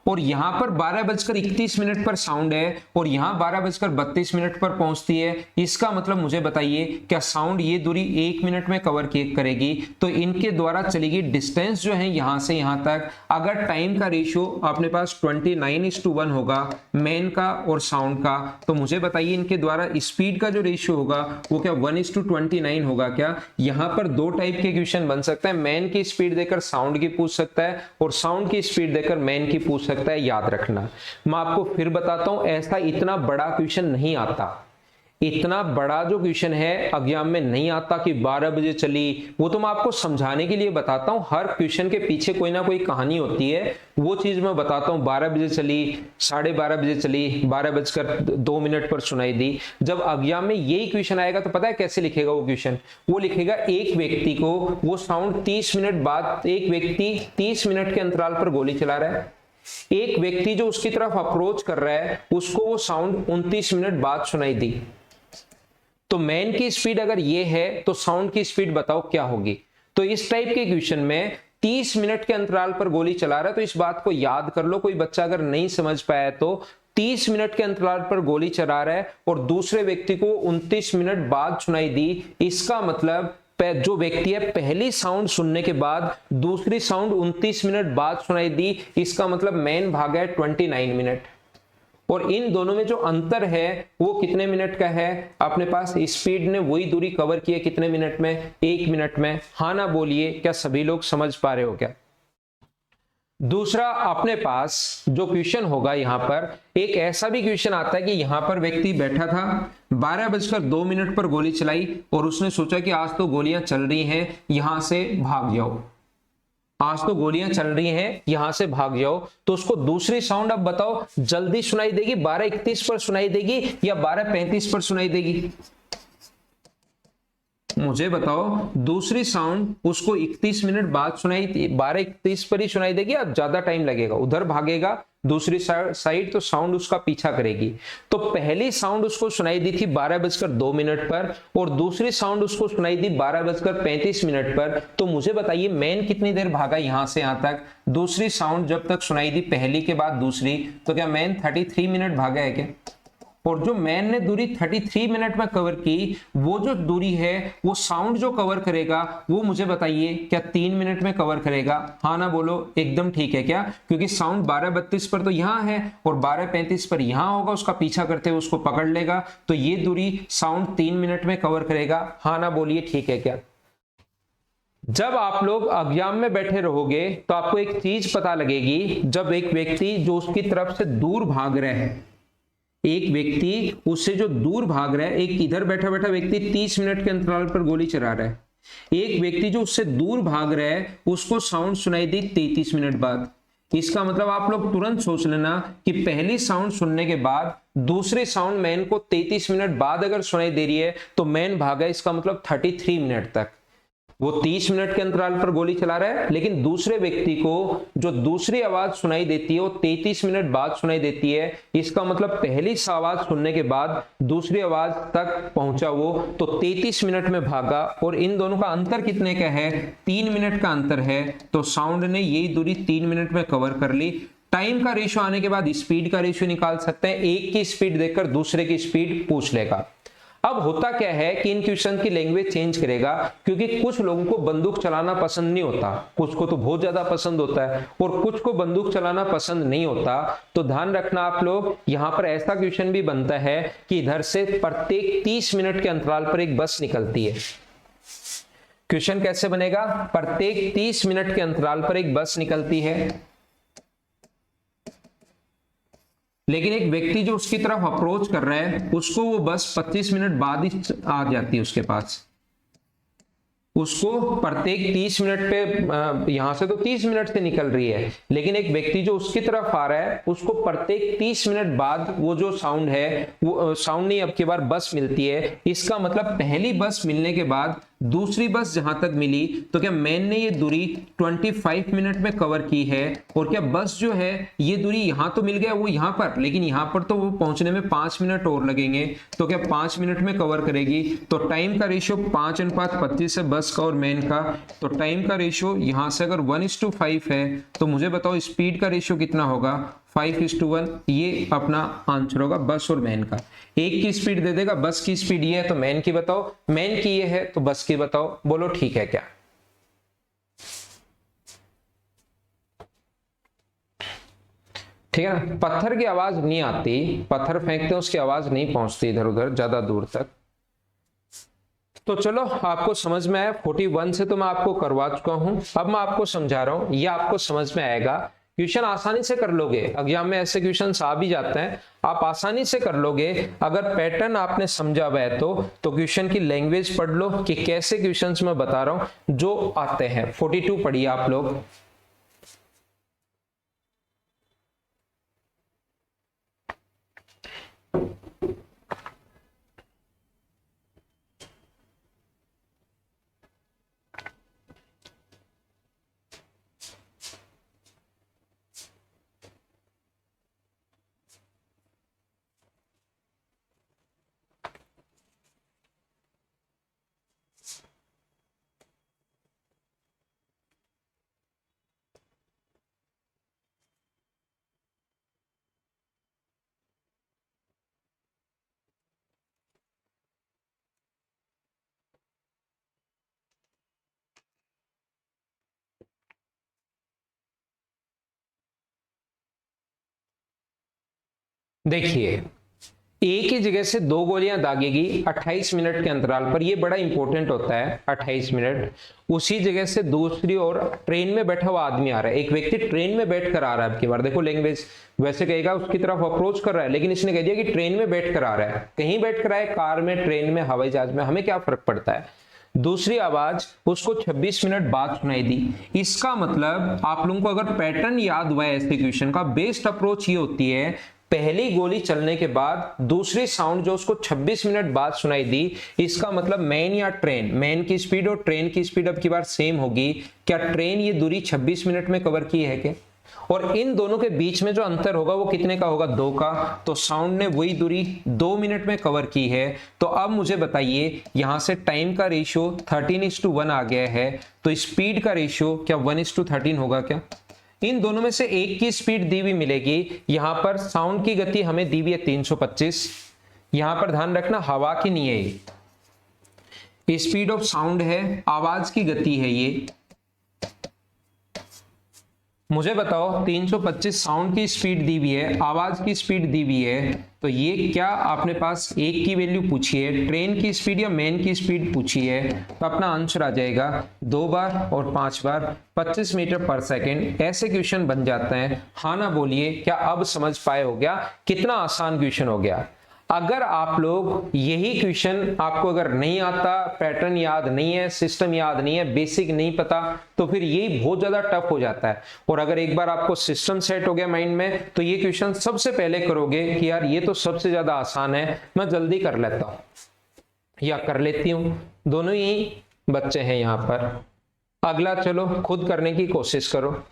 और यहां पर 12:31 पर साउंड है और यहां 12:32 पर पहुंचती है। इसका मतलब मुझे बताइए क्या साउंड ये दूरी 1 मिनट में कवर करेगी? तो इनके द्वारा चलेगी डिस्टेंस जो है यहां से यहां तक, अगर टाइम का रेशियो अपने पास 29:1 होगा मैन का और साउंड का, तो मुझे बताइए इनके द्वारा स्पीड का जो रेशियो होगा वो क्या 1:29 होगा क्या? यहां पर दो टाइप के क्वेश्चन बन सकता है, मैन की स्पीड देकर साउंड की पूछ सकता है और साउंड की स्पीड देकर मैन की पूछ सकता है, याद रखना। मैं आपको फिर बताता हूं, ऐसा इतना बड़ा क्वेश्चन नहीं आता। इतना बड़ा जो क्वेश्चन है एग्जाम में नहीं आता कि 12 बजे चली, वो तो मैं आपको समझाने के लिए बताता हूं। हर क्वेश्चन के पीछे कोई ना कोई कहानी होती है, वो चीज मैं बताता हूं। 12 बजे चली, 12:30 बजे चली, 12:02 पर सुनाई दी। जब एग्जाम में यही क्वेश्चन आएगा तो पता है कैसे लिखेगा वो क्वेश्चन? वो लिखेगा एक व्यक्ति को वो साउंड 30 मिनट बाद, एक व्यक्ति 30 मिनट के अंतराल पर गोली चला रहा है, एक व्यक्ति जो उसकी तरफ अप्रोच कर रहा है उसको वो साउंड 29 मिनट बाद सुनाई दी। तो मैन की स्पीड अगर ये है तो साउंड की स्पीड बताओ क्या होगी? तो इस टाइप के क्वेश्चन में 30 मिनट के अंतराल पर गोली चला रहा है, तो इस बात को याद कर लो, कोई बच्चा अगर नहीं समझ पाया तो 30 मिनट के अंतराल पर गोली चला रहा है और दूसरे व्यक्ति को 29 मिनट बाद सुनाई दी। इसका मतलब जो व्यक्ति है पहली साउंड सुनने के बाद दूसरी साउंड 29 मिनट बाद सुनाई दी, इसका मतलब मैन भागा है 29 मिनट। और इन दोनों में जो अंतर है वो कितने मिनट का है? अपने पास स्पीड ने वही दूरी कवर की है कितने मिनट में? 1 मिनट में। हाँ ना बोलिए, क्या सभी लोग समझ पा रहे हो क्या? दूसरा अपने पास जो क्वेश्चन होगा यहां पर एक ऐसा भी क्वेश्चन आता है कि यहां पर व्यक्ति बैठा था, 12:02 पर गोली चलाई और उसने सोचा कि आज तो गोलियां चल रही हैं, यहां से भाग जाओ, आज तो गोलियां चल रही हैं, यहां से भाग जाओ। तो उसको दूसरी साउंड अब बताओ जल्दी सुनाई देगी, 12:31 पर सुनाई देगी या 12:35 पर सुनाई देगी? मुझे बताओ दूसरी साउंड उसको 31 मिनट बाद सुनाई, 12:31 पर ही सुनाई देगी या ज्यादा टाइम लगेगा? उधर भागेगा दूसरी साइड तो साउंड उसका पीछा करेगी। तो पहली साउंड उसको सुनाई दी थी 12:02 पर और दूसरी साउंड उसको सुनाई दी 12:35 पर। तो मुझे बताइए मैन कितनी देर भागा यहां से यहां तक? दूसरी साउंड जब तक सुनाई दी पहली के बाद दूसरी, तो क्या मैन 33 मिनट भागा है क्या? और जो मैन ने दूरी 33 मिनट में कवर की, वो जो दूरी है वो साउंड जो कवर करेगा वो मुझे बताइए क्या 3 मिनट में कवर करेगा? हाँ ना बोलो, एकदम ठीक है क्या? क्योंकि साउंड 12:32 पर तो यहां है और 12:35 पर यहां होगा, उसका पीछा करते हुए उसको पकड़ लेगा, तो ये दूरी साउंड 3 मिनट में कवर करेगा। हाँ ना बोलिए, ठीक है क्या? जब आप लोग एग्जाम में बैठे रहोगे तो आपको एक चीज पता लगेगी, जब एक व्यक्ति जो उसकी तरफ से दूर भाग रहा है, एक व्यक्ति उससे जो दूर भाग रहा है, एक इधर बैठा बैठा व्यक्ति 30 मिनट के अंतराल पर गोली चला रहा है, एक व्यक्ति जो उससे दूर भाग रहा है उसको साउंड सुनाई दी 33 मिनट बाद। इसका मतलब आप लोग तुरंत सोच लेना कि पहली साउंड सुनने के बाद दूसरी साउंड मैन को 33 मिनट बाद अगर सुनाई दे रही है तो मैन भागा, इसका मतलब 33 मिनट तक। वो 30 मिनट के अंतराल पर गोली चला रहा है, लेकिन दूसरे व्यक्ति को जो दूसरी आवाज सुनाई देती है वो 33 मिनट बाद सुनाई देती है। इसका मतलब पहली आवाज सुनने के बाद दूसरी आवाज तक पहुंचा वो, तो 33 मिनट में भागा। और इन दोनों का अंतर कितने का है? 3 मिनट का अंतर है। तो साउंड ने यही दूरी 3 मिनट में कवर कर ली। टाइम का रेशियो आने के बाद स्पीड का रेशियो निकाल सकते हैं। एक की स्पीड देखकर दूसरे की स्पीड पूछ लेगा। अब होता क्या है कि इन क्वेश्चन की लैंग्वेज चेंज करेगा, क्योंकि कुछ लोगों को बंदूक चलाना पसंद नहीं होता, कुछ को तो बहुत ज्यादा पसंद होता है और कुछ को बंदूक चलाना पसंद नहीं होता। तो ध्यान रखना आप लोग, यहां पर ऐसा क्वेश्चन भी बनता है कि इधर से प्रत्येक 30 मिनट के अंतराल पर एक बस निकलती है। क्वेश्चन कैसे बनेगा? प्रत्येक 30 मिनट के अंतराल पर एक बस निकलती है, लेकिन एक व्यक्ति जो उसकी तरफ अप्रोच कर रहा है उसको वो बस 25 मिनट बाद ही आ जाती है उसके पास। उसको प्रत्येक 30 मिनट पे, यहां से तो 30 मिनट से निकल रही है, लेकिन एक व्यक्ति जो उसकी तरफ आ रहा है उसको प्रत्येक 30 मिनट बाद वो जो साउंड है, वो साउंड नहीं, अब की बार बस मिलती है। इसका मतलब पहली बस मिलने के बाद दूसरी बस जहां तक मिली, तो क्या मैन ने ये दूरी 25 मिनट में कवर की है। और क्या बस जो है ये दूरी यहां तो मिल गया वो यहां पर, लेकिन यहां पर तो वो पहुंचने में 5 मिनट और लगेंगे, तो क्या 5 मिनट में कवर करेगी। तो टाइम का रेशियो 5:25 है बस का और मैन का। तो टाइम का रेशियो यहां से अगर 1:5 है तो मुझे बताओ स्पीड का रेशियो कितना होगा? 5:1। ये अपना आंसर होगा बस और मैन का। एक की स्पीड दे देगा, बस की स्पीड ये है तो मैन की बताओ, मैन की ये है तो बस की बताओ। बोलो ठीक है क्या? ठीक है ना? पत्थर की आवाज नहीं आती, पत्थर फेंकते हैं उसकी आवाज नहीं पहुंचती इधर उधर ज्यादा दूर तक। तो चलो आपको समझ में आया। 41 से तो मैं आपको करवा चुका हूं, अब मैं आपको समझा रहा हूं, ये आपको समझ में आएगा। क्वेश्चन आसानी से कर लोगे, एग्जाम में ऐसे क्वेश्चन आ भी जाते हैं, आप आसानी से कर लोगे अगर पैटर्न आपने समझा हुआ है। तो क्वेश्चन की लैंग्वेज पढ़ लो कि कैसे क्वेश्चंस मैं बता रहा हूं जो आते हैं। 42 पढ़िए आप लोग। देखिए एक ही जगह से दो गोलियां दागेगी 28 मिनट के अंतराल पर, ये बड़ा इंपॉर्टेंट होता है 28 मिनट। उसी जगह से दूसरी ओर ट्रेन में बैठा हुआ आदमी आ रहा है, एक व्यक्ति ट्रेन में बैठ कर आ रहा है। आपकी बार देखो लैंग्वेज वैसे कहेगा उसकी तरफ अप्रोच कर रहा है, लेकिन इसने कह दिया कि ट्रेन में बैठ कर आ रहा है। कहीं बैठ कर आए, कार में, ट्रेन में, हवाई जहाज में, हमें क्या फर्क पड़ता है। दूसरी आवाज उसको 26 मिनट बाद सुनाई दी। इसका मतलब आप लोगों को अगर पैटर्न याद हुआ है ऐसे क्वेश्चन का, बेस्ट अप्रोच ये होती है पहली गोली चलने के बाद दूसरी साउंड जो उसको 26 मिनट बाद सुनाई दी, इसका मतलब मैन या ट्रेन, मैन की स्पीड और ट्रेन की स्पीड अब की बार सेम होगी। क्या ट्रेन ये दूरी 26 मिनट में कवर की है क्या? और इन दोनों के बीच में जो अंतर होगा वो कितने का होगा? 2 का। तो साउंड ने वही दूरी 2 मिनट में कवर की है। तो अब मुझे बताइए, यहां से टाइम का रेशियो 13:1 आ गया है, तो स्पीड का रेशियो क्या 1:13 होगा क्या? इन दोनों में से एक की स्पीड दी हुई मिलेगी। यहां पर साउंड की गति हमें दी हुई है 325, यहां पर ध्यान रखना हवा की नहीं है, ये स्पीड ऑफ साउंड है, आवाज की गति है ये। मुझे बताओ 325 साउंड की स्पीड दी हुई है, आवाज की स्पीड दी हुई है, तो ये क्या आपने पास एक की वैल्यू पूछी है, ट्रेन की स्पीड या मैन की स्पीड पूछी है, तो अपना आंसर आ जाएगा 2 बार और 5 बार 25 मीटर पर सेकेंड। ऐसे क्वेश्चन बन जाते हैं। हाँ ना बोलिए, क्या अब समझ पाए? हो गया? कितना आसान क्वेश्चन हो गया। अगर आप लोग यही क्वेश्चन आपको अगर नहीं आता, पैटर्न याद नहीं है, सिस्टम याद नहीं है, बेसिक नहीं पता, तो फिर यही बहुत ज्यादा टफ हो जाता है। और अगर एक बार आपको सिस्टम सेट हो गया माइंड में, तो ये क्वेश्चन सबसे पहले करोगे कि यार ये तो सबसे ज्यादा आसान है, मैं जल्दी कर लेता हूं या कर लेती हूं। दोनों ही बच्चे हैं यहां पर। अगला चलो खुद करने की कोशिश करो।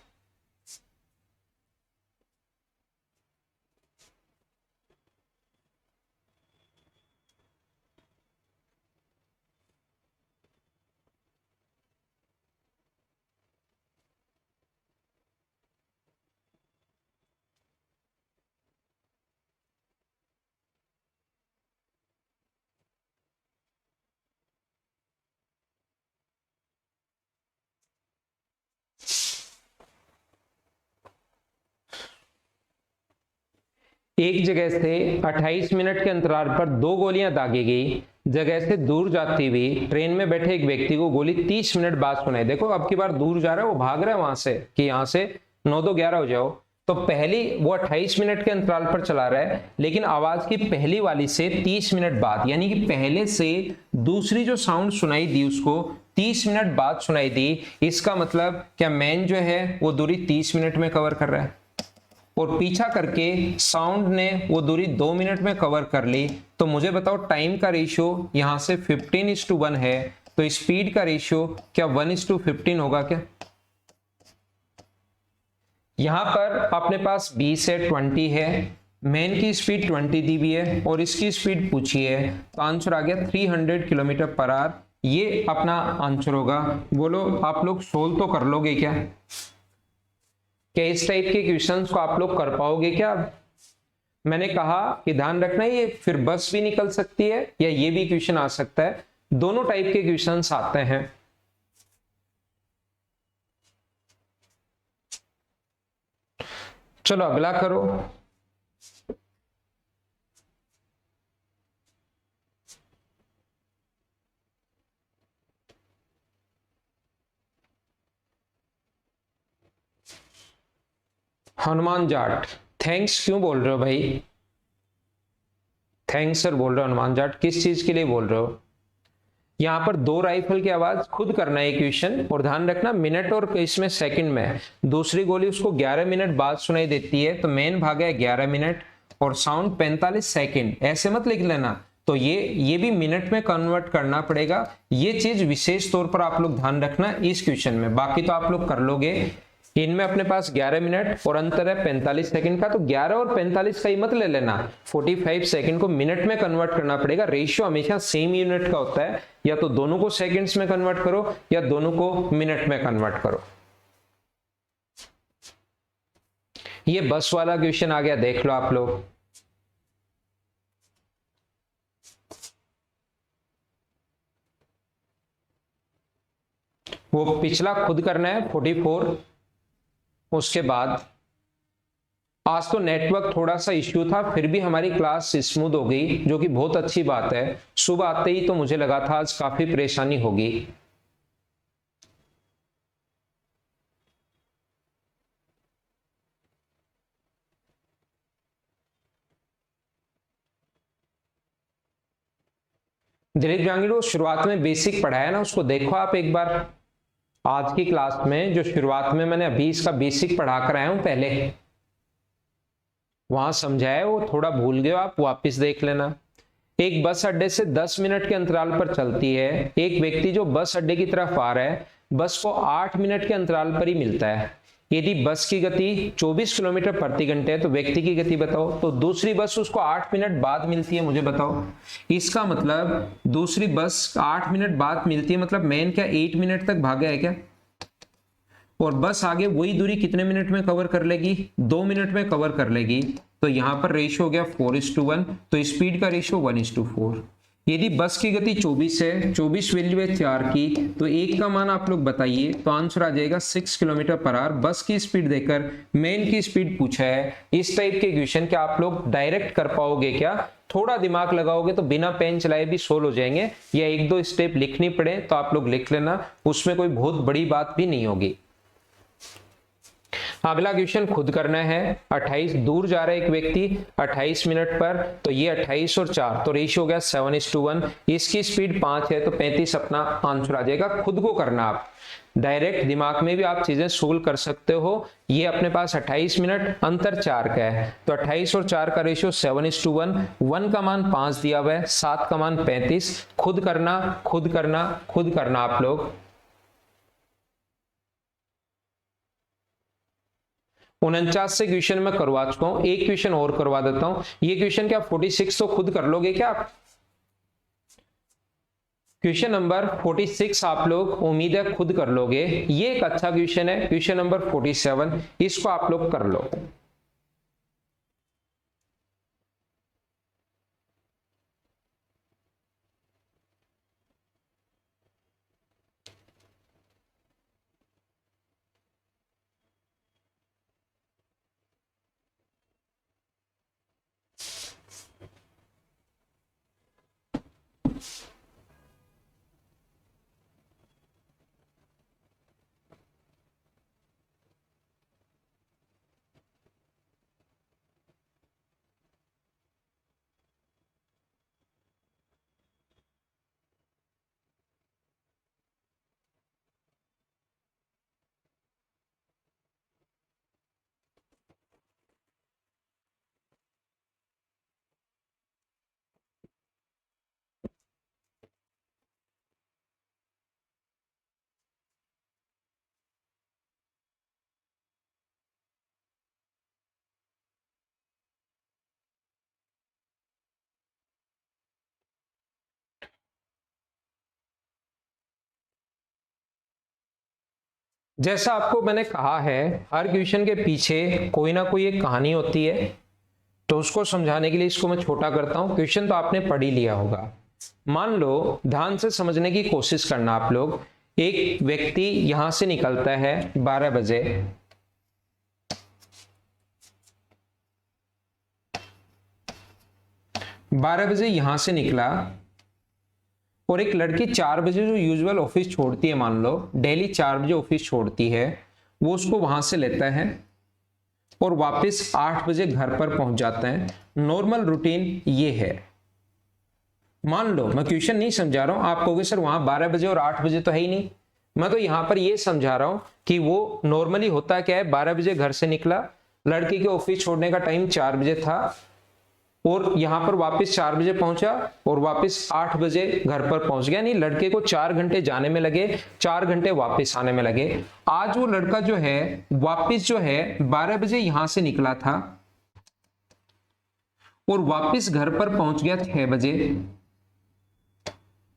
एक जगह से 28 मिनट के अंतराल पर 2 गोलियां दागी गई। जगह से दूर जाती हुई ट्रेन में बैठे एक व्यक्ति को गोली 30 मिनट बाद सुनाई। देखो अब की बार दूर जा रहा है, वो भाग रहा है वहां से कि यहां से 9-2-11 हो जाओ। तो पहली वो 28 मिनट के अंतराल पर चला रहा है, लेकिन आवाज की पहली वाली से 30 मिनट बाद, यानी कि पहले से दूसरी जो साउंड सुनाई दी उसको 30 मिनट बाद सुनाई दी। इसका मतलब क्या मैन जो है वो दूरी 30 मिनट में कवर कर रहा है, और पीछा करके साउंड ने वो दूरी 2 मिनट में कवर कर ली। तो मुझे बताओ टाइम का रेशियो यहां से 15:1 है, तो स्पीड का रेशियो क्या 1:15 होगा क्या? यहां पर अपने पास 20 है, 20 है, मैन की स्पीड 20 दी हुई है और इसकी स्पीड पूछी है, तो आंसर आ गया 300 किलोमीटर पर आवर। ये अपना आंसर होगा। बोलो आप लोग सोल्व तो कर लोगे क्या? क्या इस टाइप के क्वेश्चंस को आप लोग कर पाओगे क्या? मैंने कहा कि ध्यान रखना, ये फिर बस भी निकल सकती है या ये भी क्वेश्चन आ सकता है, दोनों टाइप के क्वेश्चंस आते हैं। चलो अगला करो। हनुमान जाट, थैंक्स क्यों बोल रहे हो भाई? थैंक्स सर बोल रहे हो हनुमान जाट, किस चीज के लिए बोल रहे हो? यहां पर 2 राइफल की आवाज खुद करना है क्वेश्चन, और ध्यान रखना मिनट और इसमें सेकंड में। दूसरी गोली उसको 11 मिनट बाद सुनाई देती है, तो मैन भागा है 11 मिनट और साउंड 45 सेकंड। ऐसे मत लिख लेना, तो ये भी मिनट में कन्वर्ट करना पड़ेगा। ये चीज विशेष तौर पर आप लोग ध्यान रखना इस क्वेश्चन में, बाकी तो आप लोग कर लोगे। इनमें अपने पास 11 मिनट और अंतर है 45 सेकंड का, तो 11 और 45 का ही मत ले लेना, 45 सेकंड को मिनट में कन्वर्ट करना पड़ेगा। रेशियो हमेशा सेम यूनिट का होता है, या तो दोनों को सेकंड्स में कन्वर्ट करो या दोनों को मिनट में कन्वर्ट करो। ये बस वाला क्वेश्चन आ गया, देख लो आप लोग। वो पिछला खुद करना है 44। उसके बाद आज तो नेटवर्क थोड़ा सा इश्यू था, फिर भी हमारी क्लास स्मूथ हो गई, जो कि बहुत अच्छी बात है। सुबह आते ही तो मुझे लगा था आज काफी परेशानी होगी। दिलीप जहांगीर को शुरुआत में बेसिक पढ़ाया ना, उसको देखो आप एक बार। आज की क्लास में जो शुरुआत में मैंने अभी इसका बेसिक पढ़ा कर आया हूं पहले, वहां समझाया, वो थोड़ा भूल गए आप वापस देख लेना। एक बस अड्डे से 10 मिनट के अंतराल पर चलती है। एक व्यक्ति जो बस अड्डे की तरफ आ रहा है, बस को 8 मिनट के अंतराल पर ही मिलता है। यदि बस की गति 24 किलोमीटर प्रति घंटे है तो व्यक्ति की गति बताओ। तो दूसरी बस उसको 8 मिनट बाद मिलती है, मुझे बताओ। इसका मतलब दूसरी बस 8 मिनट बाद मिलती है, मतलब मैन क्या 8 मिनट तक भागा है क्या? और बस आगे वही दूरी कितने मिनट में कवर कर लेगी? 2 मिनट में कवर कर लेगी। तो यहां पर रेशियो हो गया 4:1, तो स्पीड का रेशियो 1:4। यदि बस की गति 24 है, 24 वैल्यू है 4 की, तो 1 का मान आप लोग बताइए, तो आंसर आ जाएगा 6 किलोमीटर पर आवर। बस की स्पीड देकर मेन की स्पीड पूछा है। इस टाइप के क्वेश्चन क्या आप लोग डायरेक्ट कर पाओगे क्या? थोड़ा दिमाग लगाओगे तो बिना पेन चलाए भी सोल्व हो जाएंगे, या 1-2 स्टेप लिखनी पड़े तो आप लोग लिख लेना, उसमें कोई बहुत बड़ी बात भी नहीं होगी। अगला क्वेश्चन खुद करना है। 28 दूर जा रहा है एक व्यक्ति 28 मिनट पर, तो ये 28 और 4 तो रेशियो हो गया 7:1। इसकी स्पीड 5 है, तो 35 अपना आंसर आ जाएगा। खुद को करना, आप डायरेक्ट दिमाग में भी आप चीजें सोल्व कर सकते हो। ये अपने पास 28 मिनट, अंतर 4 का है, तो 28 और 4 का रेशियो 7:1। 1 का मान 5 दिया हुआ है, 7 का मान 35। खुद करना, खुद करना, खुद करना आप लोग। 49 से क्वेश्चन मैं करवा चुका हूं, एक क्वेश्चन और करवा देता हूं। ये क्वेश्चन क्या 46 तो खुद कर लोगे क्या आप? क्वेश्चन नंबर 46 आप लोग उम्मीद है खुद कर लोगे। ये एक अच्छा क्वेश्चन है, क्वेश्चन नंबर 47, इसको आप लोग कर लो। जैसा आपको मैंने कहा है, हर क्वेश्चन के पीछे कोई ना कोई एक कहानी होती है, तो उसको समझाने के लिए इसको मैं छोटा करता हूं। क्वेश्चन तो आपने पढ़ ही लिया होगा। मान लो, ध्यान से समझने की कोशिश करना आप लोग। एक व्यक्ति यहां से निकलता है 12 बजे, यहां से निकला, और एक लड़की 4 बजे जो यूजुअल ऑफिस छोड़ती है, मान लो डेली 4 बजे ऑफिस छोड़ती है, वो उसको वहां से लेता है और वापस 8 बजे घर पर पहुंच जाता है। नॉर्मल रूटीन ये है। मान लो, मैं क्वेश्चन नहीं समझा रहा हूं, आप कहोगे सर वहां 12 बजे और 8 बजे तो है ही नहीं। मैं तो यहां पर ये समझा रहा हूं कि वो नॉर्मली होता क्या है, 12 बजे घर से निकला, लड़की के ऑफिस छोड़ने का टाइम 4 बजे था, और यहां पर वापस 4 बजे पहुंचा और वापस 8 बजे घर पर पहुंच गया। नहीं, लड़के को 4 घंटे जाने में लगे, 4 घंटे वापस आने में लगे। आज वो लड़का जो है वापस जो है 12 बजे यहां से निकला था और वापस घर पर पहुंच गया 6 बजे।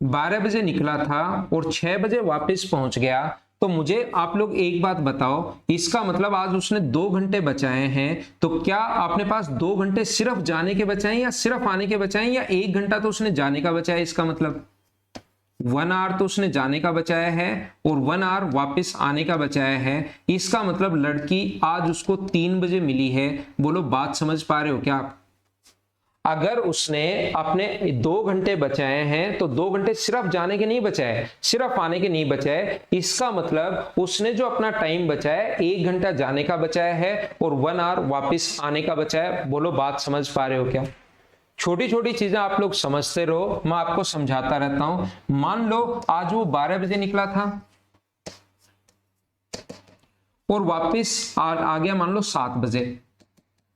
12 बजे निकला था और 6 बजे वापस पहुंच गया। तो मुझे आप लोग एक बात बताओ, इसका मतलब आज उसने 2 घंटे बचाए हैं, तो क्या अपने पास 2 घंटे सिर्फ जाने के बचाए या सिर्फ आने के बचाए, या 1 घंटा तो उसने जाने का बचाया? इसका मतलब 1 आवर तो उसने जाने का बचाया है और 1 आवर वापस आने का बचाया है। इसका मतलब लड़की आज उसको 3 बजे मिली है। बोलो, बात समझ पा रहे हो क्या आप? अगर उसने अपने 2 घंटे बचाए हैं तो 2 घंटे सिर्फ जाने के नहीं बचाए, सिर्फ आने के नहीं बचाए। इसका मतलब उसने जो अपना टाइम बचाया, 1 घंटा जाने का बचाया है और 1 आवर वापस आने का बचाया। बोलो, बात समझ पा रहे हो क्या? छोटी छोटी चीजें आप लोग समझते रहो, मैं आपको समझाता रहता हूं। मान लो आज वो 12 बजे निकला था और वापस आ गया मान लो 7 बजे।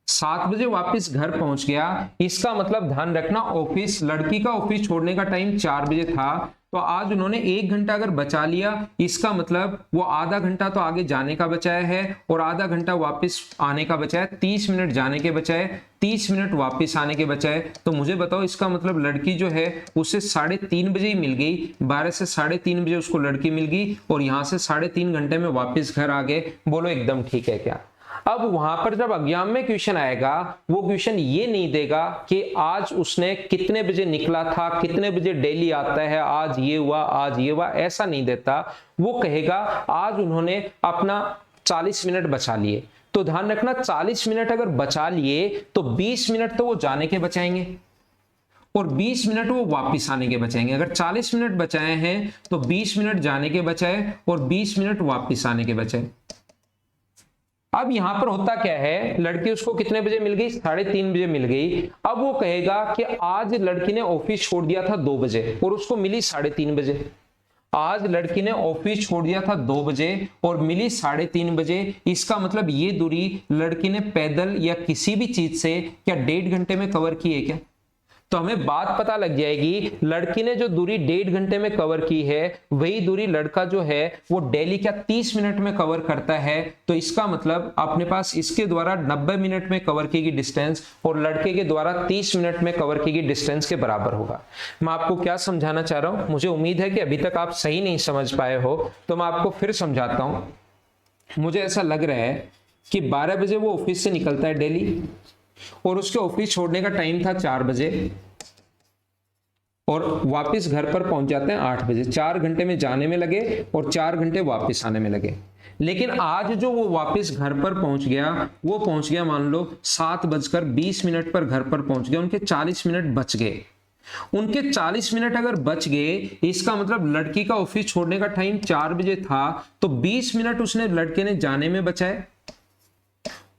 7 बजे वापस घर पहुंच गया, इसका मतलब ध्यान रखना ऑफिस, लड़की का ऑफिस छोड़ने का टाइम 4 बजे था, तो आज उन्होंने 1 घंटा अगर बचा लिया, इसका मतलब वो आधा घंटा तो आगे जाने का बचाया है और आधा घंटा वापस आने का बचा है। 30 मिनट जाने के बचाए, 30 मिनट वापस आने के बचाए। तो मुझे बताओ इसका मतलब लड़की जो है उसे 3:30 बजे ही मिल गई, 12 से 3:30 बजे उसको लड़की मिल गई और यहां से 3.5 घंटे में वापस घर आ गए। बोलो एकदम ठीक है क्या? अब वहां पर जब एग्जाम में क्वेश्चन आएगा, वो क्वेश्चन ये नहीं देगा कि आज उसने कितने बजे निकला था, कितने बजे डेली आता है, आज ये हुआ, आज ये हुआ, ऐसा नहीं देता। वो कहेगा आज उन्होंने अपना 40 मिनट बचा लिए। तो ध्यान रखना 40 मिनट अगर बचा लिए तो 20 मिनट तो वो जाने के बचाएंगे और 20 मिनट वो वापस आने के बचाएंगे। अगर 40 मिनट बचाए हैं तो 20 मिनट जाने के बचाए और 20 मिनट वापस आने के बचाए। अब यहां पर होता क्या है, लड़की उसको कितने बजे मिल गई? 3:30 बजे मिल गई। अब वो कहेगा कि आज लड़की ने ऑफिस छोड़ दिया था 2 बजे और उसको मिली 3:30 बजे। आज लड़की ने ऑफिस छोड़ दिया था 2 बजे और मिली 3:30 बजे। इसका मतलब ये दूरी लड़की ने पैदल या किसी भी चीज से क्या 1.5 घंटे में कवर की है क्या? तो हमें बात पता लग जाएगी, लड़की ने जो दूरी 1.5 घंटे में कवर की है वही दूरी लड़का जो है वो डेली क्या 30 मिनट में कवर करता है। तो इसका मतलब अपने पास इसके द्वारा 90 मिनट में कवर की गई डिस्टेंस और लड़के के द्वारा 30 मिनट में कवर की गई डिस्टेंस के बराबर होगा। मैं आपको क्या समझाना चाह रहा हूं, मुझे उम्मीद है कि अभी तक आप सही नहीं समझ पाए हो, तो मैं आपको फिर समझाता हूं। मुझे ऐसा लग रहा है कि 12 बजे वो ऑफिस से निकलता है डेली और उसके ऑफिस छोड़ने का टाइम था 4 बजे और वापस घर पर पहुंच जाते हैं 8 बजे। 4 घंटे में जाने में लगे और 4 घंटे वापस आने में लगे। लेकिन आज जो वो वापस घर पर पहुंच गया, वो पहुंच गया मान लो 7:20 पर घर पर पहुंच गया। उनके 40 मिनट बच गए। उनके 40 मिनट अगर बच गए, इसका मतलब लड़की का ऑफिस छोड़ने का टाइम 4 बजे था, तो 20 मिनट उसने लड़के ने जाने में बचाए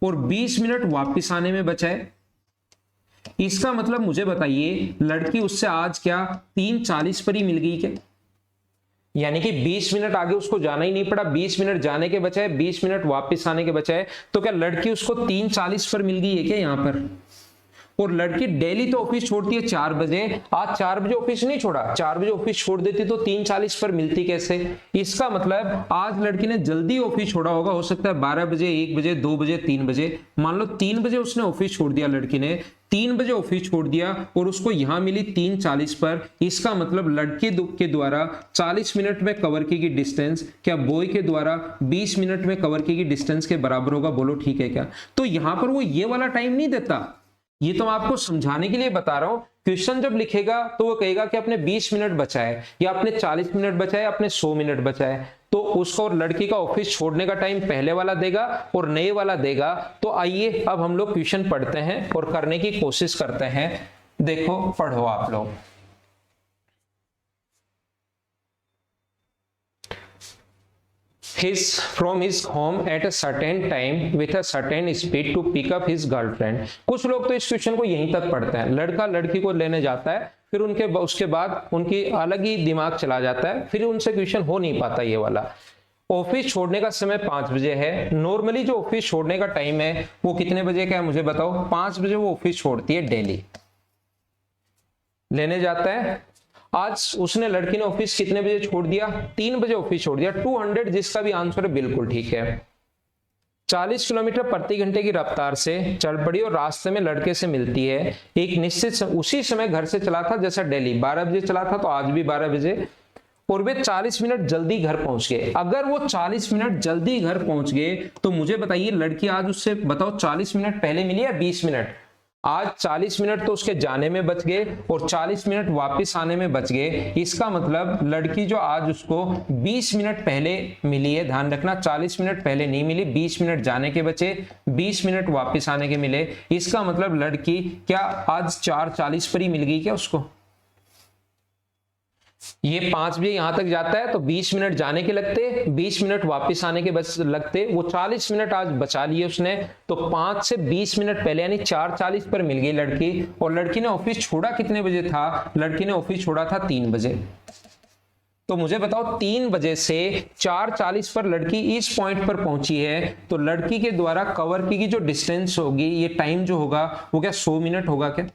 और 20 मिनट वापस आने में बचाए। इसका मतलब मुझे बताइए लड़की उससे आज क्या 3:40 पर ही मिल गई क्या? यानी कि 20 मिनट आगे उसको जाना ही नहीं पड़ा, 20 मिनट जाने के बचाए, 20 मिनट वापस आने के बचाए। तो क्या लड़की उसको 3:40 पर मिल गई है क्या यहां पर? और लड़की डेली तो ऑफिस छोड़ती है 4 बजे, आज 4 बजे ऑफिस नहीं छोड़ा, 4 बजे ऑफिस छोड़ देती तो 3:40 पर मिलती कैसे? इसका मतलब आज लड़की ने जल्दी ऑफिस छोड़ा होगा, हो सकता है 12 बजे, 1 बजे, 2 बजे, 3 बजे। मान लो 3 बजे उसने ऑफिस छोड़ दिया, लड़की ने 3 बजे ऑफिस छोड़ दिया और उसको यहां मिली 3:40 पर। इसका मतलब लड़के के द्वारा 40 मिनट में कवर की गई डिस्टेंस क्या बॉय के द्वारा 20 मिनट में कवर की गई डिस्टेंस के बराबर होगा? बोलो ठीक है क्या? तो यहां पर वो ये वाला टाइम नहीं देता, ये तो मैं आपको समझाने के लिए बता रहा हूं। क्वेश्चन जब लिखेगा तो वो कहेगा कि आपने 20 मिनट बचाए या आपने 40 मिनट बचाए, आपने 100 मिनट बचाए, तो उसको और लड़की का ऑफिस छोड़ने का टाइम पहले वाला देगा और नए वाला देगा। तो आइए अब हम लोग क्वेश्चन पढ़ते हैं और करने की कोशिश करते हैं। देखो पढ़ो आप लोग। from his home at a certain time with a certain speed to pick up his girlfriend। कुछ लोग तो इस क्वेश्चन को यहीं तक पढ़ते हैं, लड़का लड़की को लेने जाता है, फिर उसके बाद उनकी अलग ही दिमाग चला जाता है, फिर उनसे क्वेश्चन हो नहीं पाता ये वाला। ऑफिस छोड़ने का समय 5 बजे है। नॉर्मली जो ऑफिस छोड़ने का टाइम है वो कितने बजे का है मुझे बताओ? 5 बजे वो ऑफिस छोड़ती है डेली। लेने जाता है, आज उसने लड़की ने ऑफिस कितने बजे छोड़ दिया? 3 बजे ऑफिस छोड़ दिया। 200 जिसका भी आंसर है बिल्कुल ठीक है। 40 किलोमीटर प्रति घंटे की रफ्तार से चल पड़ी और रास्ते में लड़के से मिलती है। एक निश्चित उसी समय घर से चला था, जैसा डेली 12 बजे चला था तो आज भी 12 बजे, और वे 40 मिनट जल्दी घर पहुंच गए। अगर वो 40 मिनट जल्दी घर पहुंच गए तो मुझे बताइए लड़की आज उससे बताओ 40 मिनट पहले मिली या 20 मिनट? आज 40 मिनट तो उसके जाने में बच गए और 40 मिनट वापस आने में बच गए। इसका मतलब लड़की जो आज उसको 20 मिनट पहले मिली है, ध्यान रखना 40 मिनट पहले नहीं मिली, 20 मिनट जाने के बचे, 20 मिनट वापस आने के मिले। इसका मतलब लड़की क्या आज 4:40 पर ही मिल गई क्या उसको? ये 5 बजे यहां तक जाता है तो 20 मिनट जाने के लगते, 20 मिनट वापस आने के लगते, वो 40 मिनट आज बचा लिए उसने। तो 5 से 20 मिनट पहले यानी 4:40 पर मिल गई लड़की। और लड़की ने ऑफिस छोड़ा कितने बजे था? लड़की ने ऑफिस छोड़ा था 3 बजे। तो मुझे बताओ 3 बजे से 4:40 पर लड़की इस पॉइंट पर पहुंची है, तो लड़की के द्वारा कवर की जो डिस्टेंस होगी, ये टाइम जो होगा वो क्या 100 मिनट होगा क्या?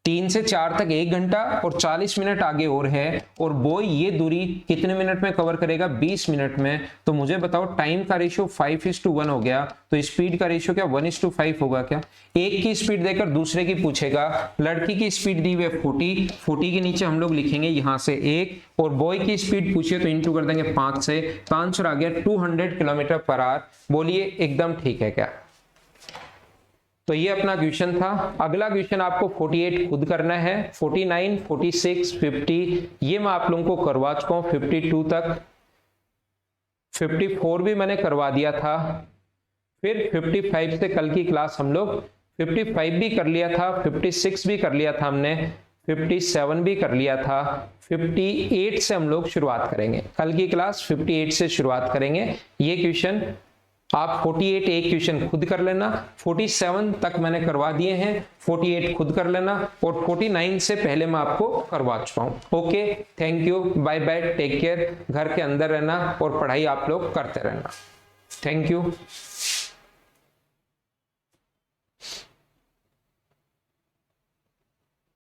3 से 4 तक 1 घंटा और 40 मिनट आगे और है, और बॉय ये दूरी कितने मिनट में कवर करेगा? 20 मिनट में। तो मुझे बताओ टाइम का रेशियो 5:1 हो गया, तो स्पीड का रेशियो क्या 1:5 होगा क्या? एक की स्पीड देकर दूसरे की पूछेगा। लड़की की स्पीड दी हुई है 40 के नीचे हम लोग लिखेंगे यहां से 1, और बॉय की स्पीड पूछिए तो इंटू कर देंगे 5 से, तो आंसर आ गया 200 किलोमीटर पर आवर। बोलिए एकदम ठीक है क्या? तो ये अपना क्वेश्चन था। अगला क्वेश्चन आपको 48 खुद करना है, 49, 46, 50 ये मैं आप लोगों को करवा चुका हूं 52 तक, 54 भी मैंने करवा दिया था। फिर 55 से कल की क्लास हम लोग 55 भी कर लिया था, 56 भी कर लिया था हमने, 57 भी कर लिया था, 58 से हम लोग शुरुआत करेंगे। कल की क्लास 58 से शुरुआत करेंगे। ये क्वेश्चन आप 48 एक क्वेश्चन खुद कर लेना, 47 तक मैंने करवा दिए हैं, 48 खुद कर लेना, और 49 से पहले मैं आपको करवा चुका हूं। Okay, thank you, bye bye, take care. घर के अंदर रहना और पढ़ाई आप लोग करते रहना। Thank you.